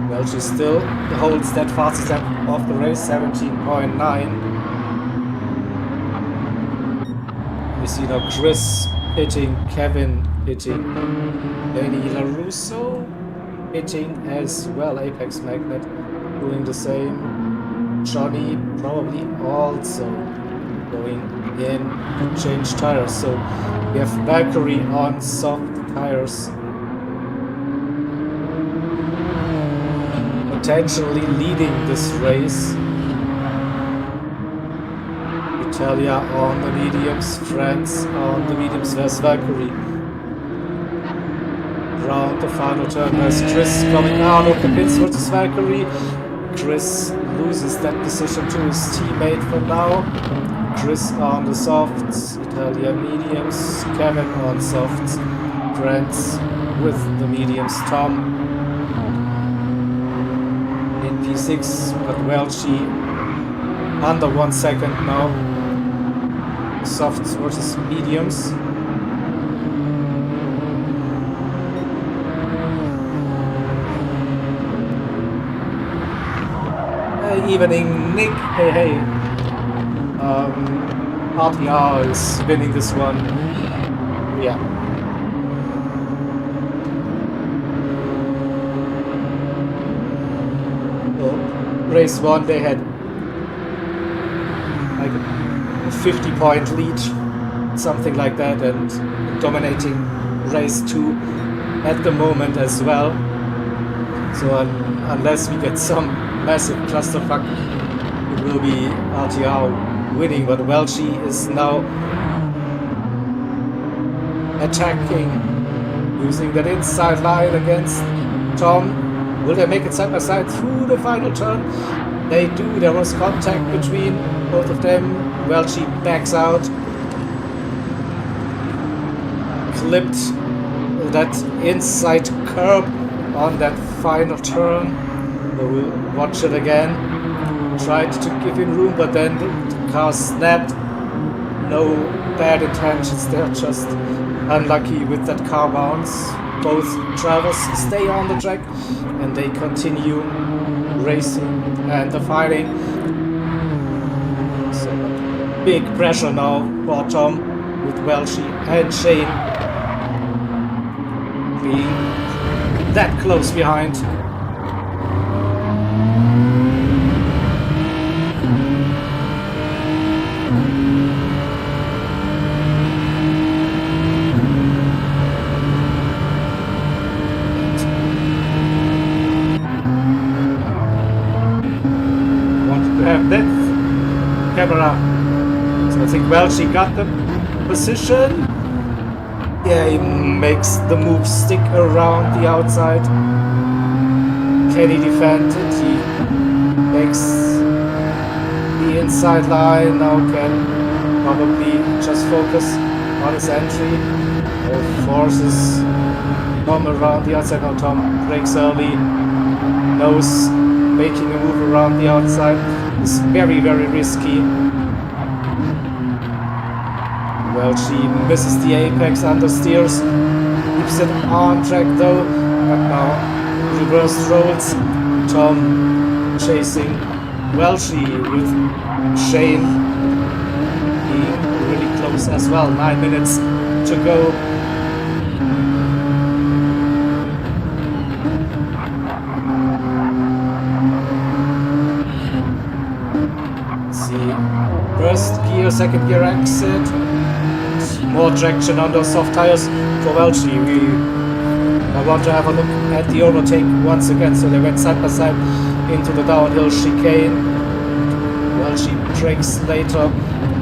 Well, she still holds that fastest lap of the race, 17.9. We see now Chris hitting, Kevin hitting, Danny LaRusso hitting as well, Apex Magnet doing the same, Johnny probably also going in to change tires. So we have Valkyrie on soft tires, potentially leading this race. Italia on the mediums, France on the mediums, there's Valkyrie. Round the final turn, there's Chris coming out of the pits versus Valkyrie. Chris loses that position to his teammate for now. Chris on the softs, Italia mediums, Kevin on softs, France with the mediums, Tom in P6, but Welchi under 1 second now. Softs versus mediums. Evening, Nick. Hey. RTR is winning this one. Yeah. Well, race 1 they had like a 50-point lead, something like that, and dominating race 2 at the moment as well. So unless we get some massive clusterfuck, it will be RTR winning, but Welchi is now attacking, using that inside line against Tom. Will they make it side by side through the final turn? They do. There was contact between both of them. Welchie backs out. Clipped that inside curb on that final turn. We'll watch it again. Tried to give him room, but then the car snapped. No bad intentions, they're just unlucky with that car bounce. Both drivers stay on the track and they continue racing and the fighting. So big pressure now for Tom with Welchie and Shane being that close behind. That camera. So I think Welchie got the position. Yeah, he makes the move stick around the outside. Can he defend it? He makes the inside line. Now can probably just focus on his entry. Forces Tom around the outside. Now Tom breaks early. Knows making a move around the outside is very, very risky. Welchie misses the apex, understeers, keeps it on track though, and now reverse rolls. Tom chasing Welchie with Shane being really close as well. 9 minutes to go. First gear, second gear exit. More traction on those soft tires for Welchie. I want to have a look at the overtake once again. So they went side by side into the downhill chicane. Welchie brakes later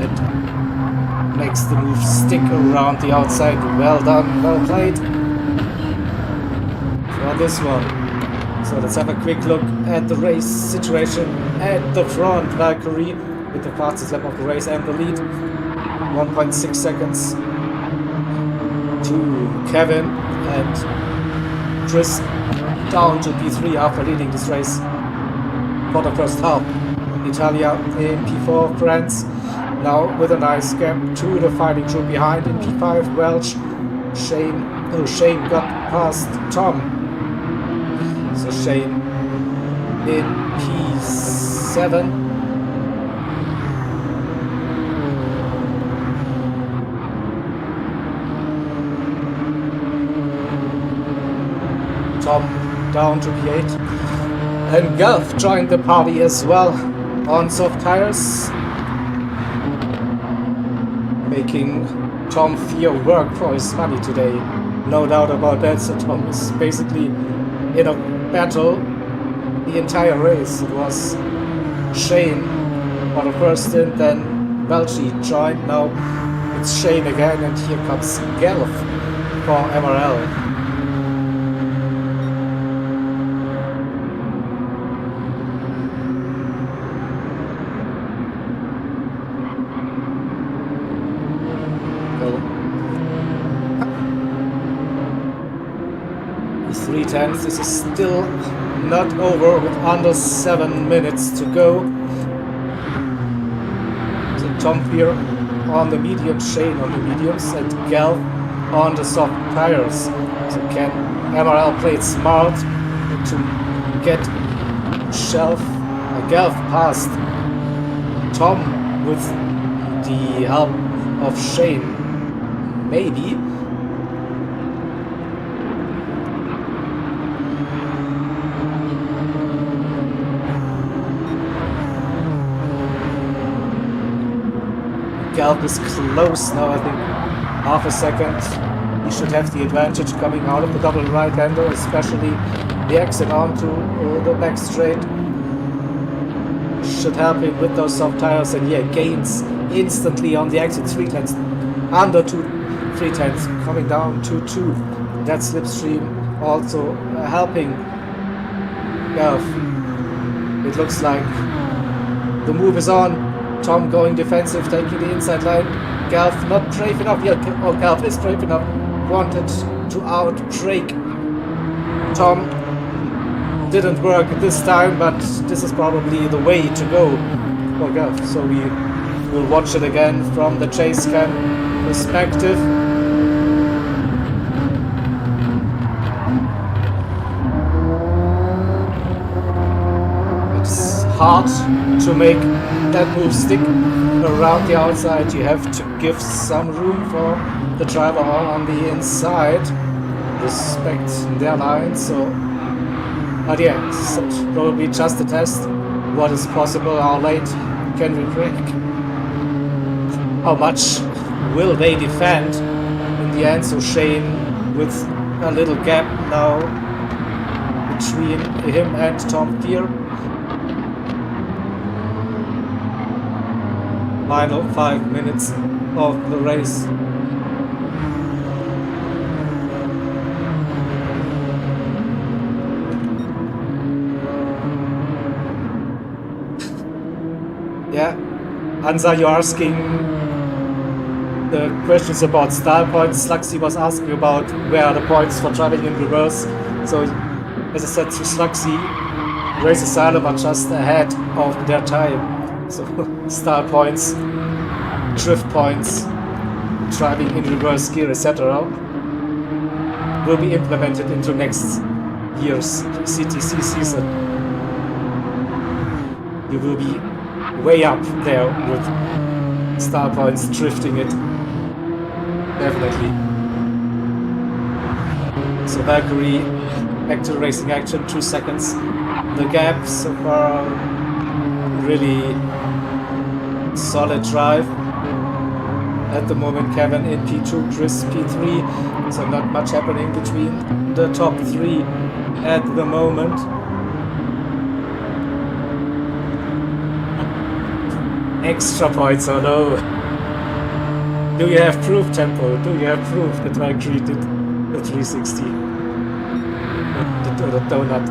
and makes the move stick around the outside. Well done, well played for this one. So let's have a quick look at the race situation at the front. Valkyrie with the fastest lap of the race and the lead. 1.6 seconds to Kevin and Chris down to P3 after leading this race for the first half. Italia in P4, France now with a nice gap to the fighting crew behind in P5. Welch, Shane got past Tom. So Shane in P7. Tom down to P8. And Gulf joined the party as well on soft tires, making Tom fear work for his money today. No doubt about that. So Tom is basically in a battle the entire race. It was Shane for the first stint, then Welchie joined. Now it's Shane again, and here comes Gulf for MRL. This is still not over with under 7 minutes to go. So Tom here on the medium, Shane on the mediums, and Gal on the soft tires. So can MRL play it smart to get Gal past Tom with the help of Shane? Maybe. Galp is close now, I think half a second. He should have the advantage coming out of the double right-hander, especially the exit onto the back straight. Should help him with those soft tires, and yeah, gains instantly on the exit 3 tenths under 2 3/10 coming down to 2. That slipstream also helping Galf. It looks like the move is on. Tom going defensive, taking the inside line. Galf not brave enough yet. Oh, Galf is brave enough. Wanted to out-brake. Tom didn't work this time, but this is probably the way to go for Galf. So we will watch it again from the chase cam perspective. It's hard to make that move stick around the outside. You have to give some room for the driver on the inside, respect their line. So, but yeah, it's probably just a test. What is possible? How late can we brake? How much will they defend in the end? So Shane with a little gap now between him and Tom Fear. Final 5 minutes of the race. Yeah, Hansa, you're asking the questions about style points. Sluxy was asking about where are the points for driving in reverse. So, as I said to Sluxy, Race Asylum are just ahead of their time. So, style points, drift points, driving in reverse gear, etc. will be implemented into next year's CTC season. You will be way up there with star points drifting it, definitely. So Valkyrie, back to racing action, 2 seconds. The gap so far, really solid drive. At the moment Kevin in P2, Chris P3, so not much happening between the top 3 at the moment. Extra points, oh no. Do you have proof, Tempo? Do you have proof that Valkyrie did the 360? The donut.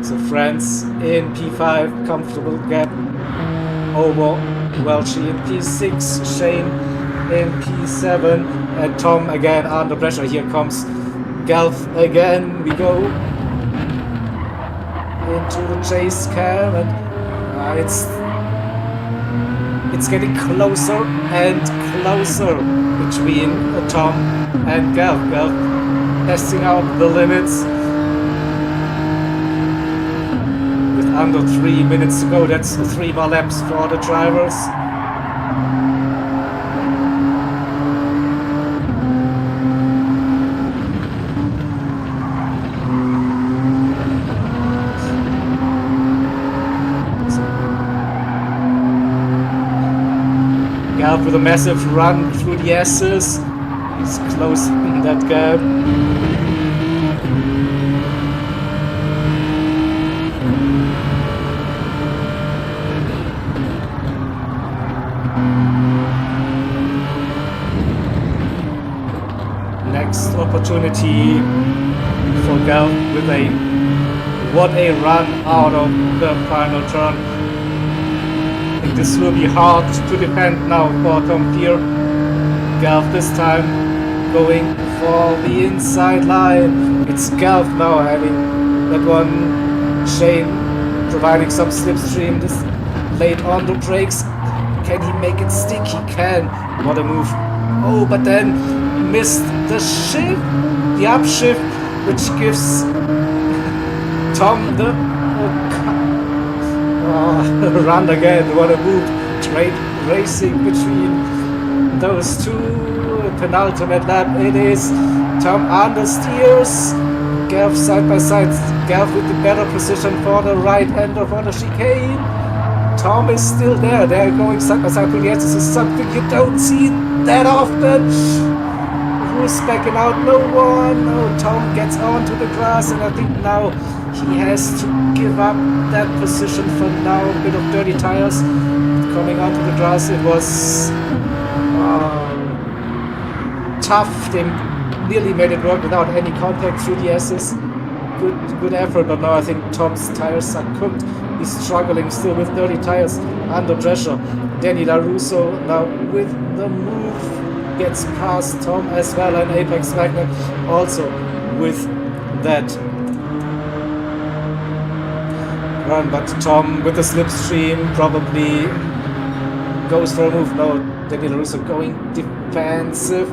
So France in P5, comfortable gap over Welchie in P6, Shane in P7, and Tom again under pressure. Here comes Galf again. We go into the chase cam, and it's getting closer and closer between Tom and Galf. Galf testing out the limits with under 3 minutes to go. That's 3 more laps for the drivers. With a massive run through the S's, he's closing that gap. Next opportunity for Gal with what a run out of the final turn. This will be hard to defend now for Tom Fear. Galf this time going for the inside line. It's Galf now having that one. Shane providing some slipstream this late on the brakes. Can he make it stick? He can. What a move. Oh, but then missed the shift, the upshift, which gives Tom the run again. What a move. Straight racing between those two. Penultimate lap it is. Tom understeers. Galf side by side. Galf with the better position for the right hander for the chicane. Tom is still there. They're going side by side. Yes, this is something you don't see that often. Who's backing out? No one. No, Tom gets onto the grass, and I think now he has to give up that position for now. A bit of dirty tires. coming onto the grass. It was tough. They nearly made it work without any contact through the S's. Good effort, but now I think Tom's tires are cooked. He's struggling still with dirty tires under pressure. Danny LaRusso now with the move gets past Tom as well, and Apex Magnet also with that run, but Tom with the slipstream probably goes for a move. Now Danny LaRusso going defensive,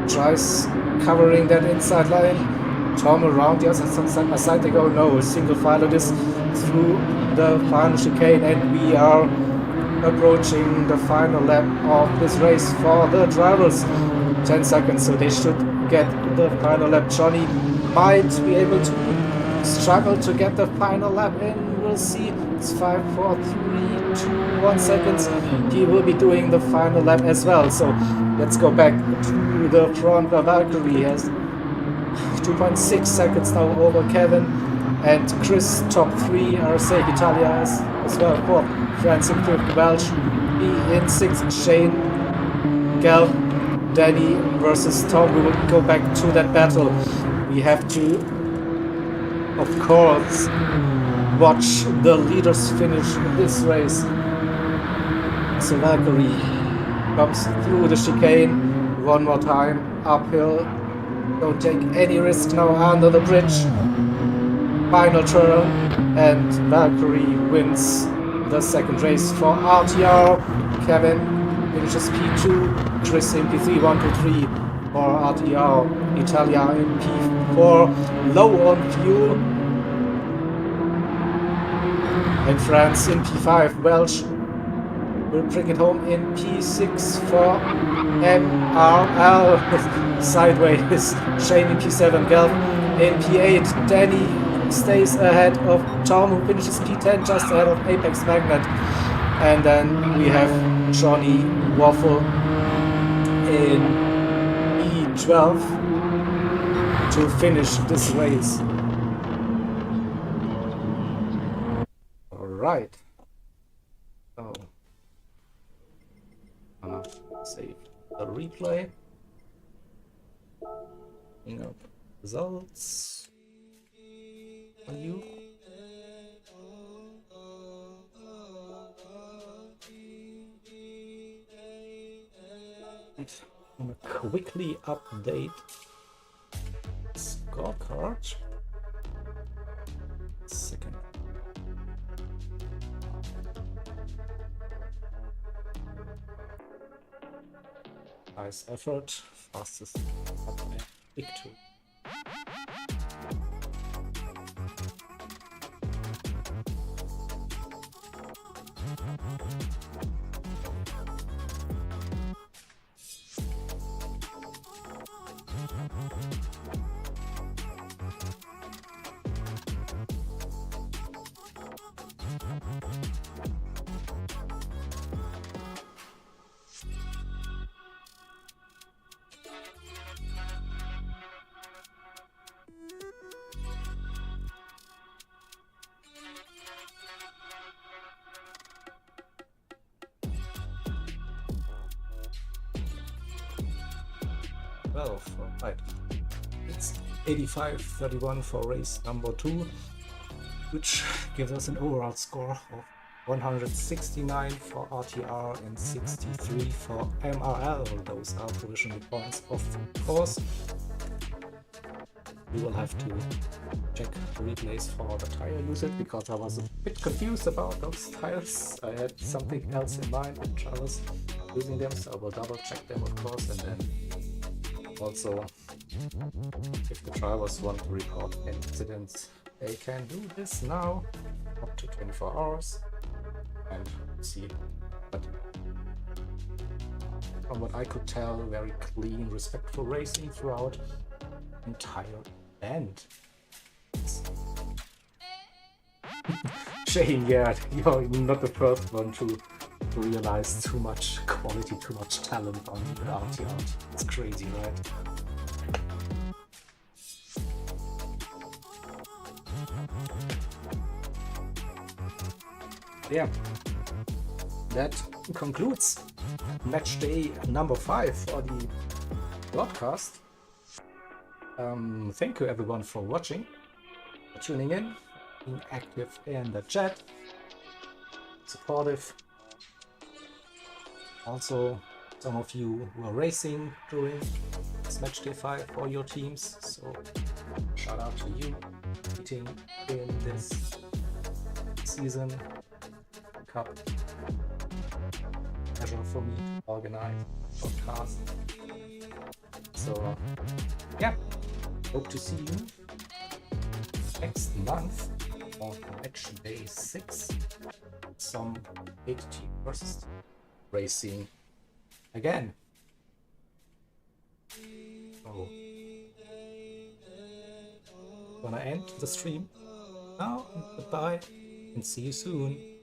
tries covering that inside line. Tom around the other side they go. No, single file this through the final chicane, and we are approaching the final lap of this race for the drivers. 10 seconds, so they should get the final lap. Johnny might be able to struggle to get the final lap in. We'll see. It's 5, 4, 3, 2, 1 seconds. He will be doing the final lap as well. So let's go back to the front. Valkyrie has 2.6 seconds now over Kevin, and Chris top 3, RSA Italia as well, 4th, France in 5th, Welsh in 6th, Shane, Gal, Danny versus Tom. We will go back to that battle. We have to, of course, watch the leaders finish this race. So Valkyrie comes through the chicane one more time, uphill. Don't take any risk now under the bridge. Final turn, and Valkyrie wins the second race for RTR. Kevin finishes P2, Chris in P3, 1, 2, 3 for RTR. Italia in P4, low on fuel. And France in P5, Welsh will bring it home in P6 for MRL. Sideways, Shane in P7, Gelf in P8. Danny stays ahead of Tom, who finishes P10 just ahead of Apex Magnet. And then we have Johnny Waffle in P12 to finish this race. Alright. So, save the replay. Results. Are you? I'm gonna quickly update scorecard. Second. Nice effort. Fastest big two. Right. It's 85-31 for race number 2, which gives us an overall score of 169 for RTR and 63 for MRL. Those are provisional points, of course. We will have to check the replays for the tire usage, because I was a bit confused about those tires. I had something else in mind which I was using them, so I will double check them, of course, and then also, if the drivers want to report incidents, they can do this now, up to 24 hours, and see. But from what I could tell, very clean, respectful racing throughout the entire event. Shane, yeah, you're not the first one to realize too much quality, too much talent on the RTR. It's crazy, right? Yeah. that concludes match day number 5 for the broadcast. Thank you everyone for watching, for tuning in, being active in the chat, supportive. Also, some of you were racing during this match day 5 for your teams, so shout out to you competing in this season cup. Pleasure for me to organize podcast. So yeah, hope to see you next month on match day 6. Some 8 team versus team racing again. So gonna end the stream now, and goodbye and see you soon.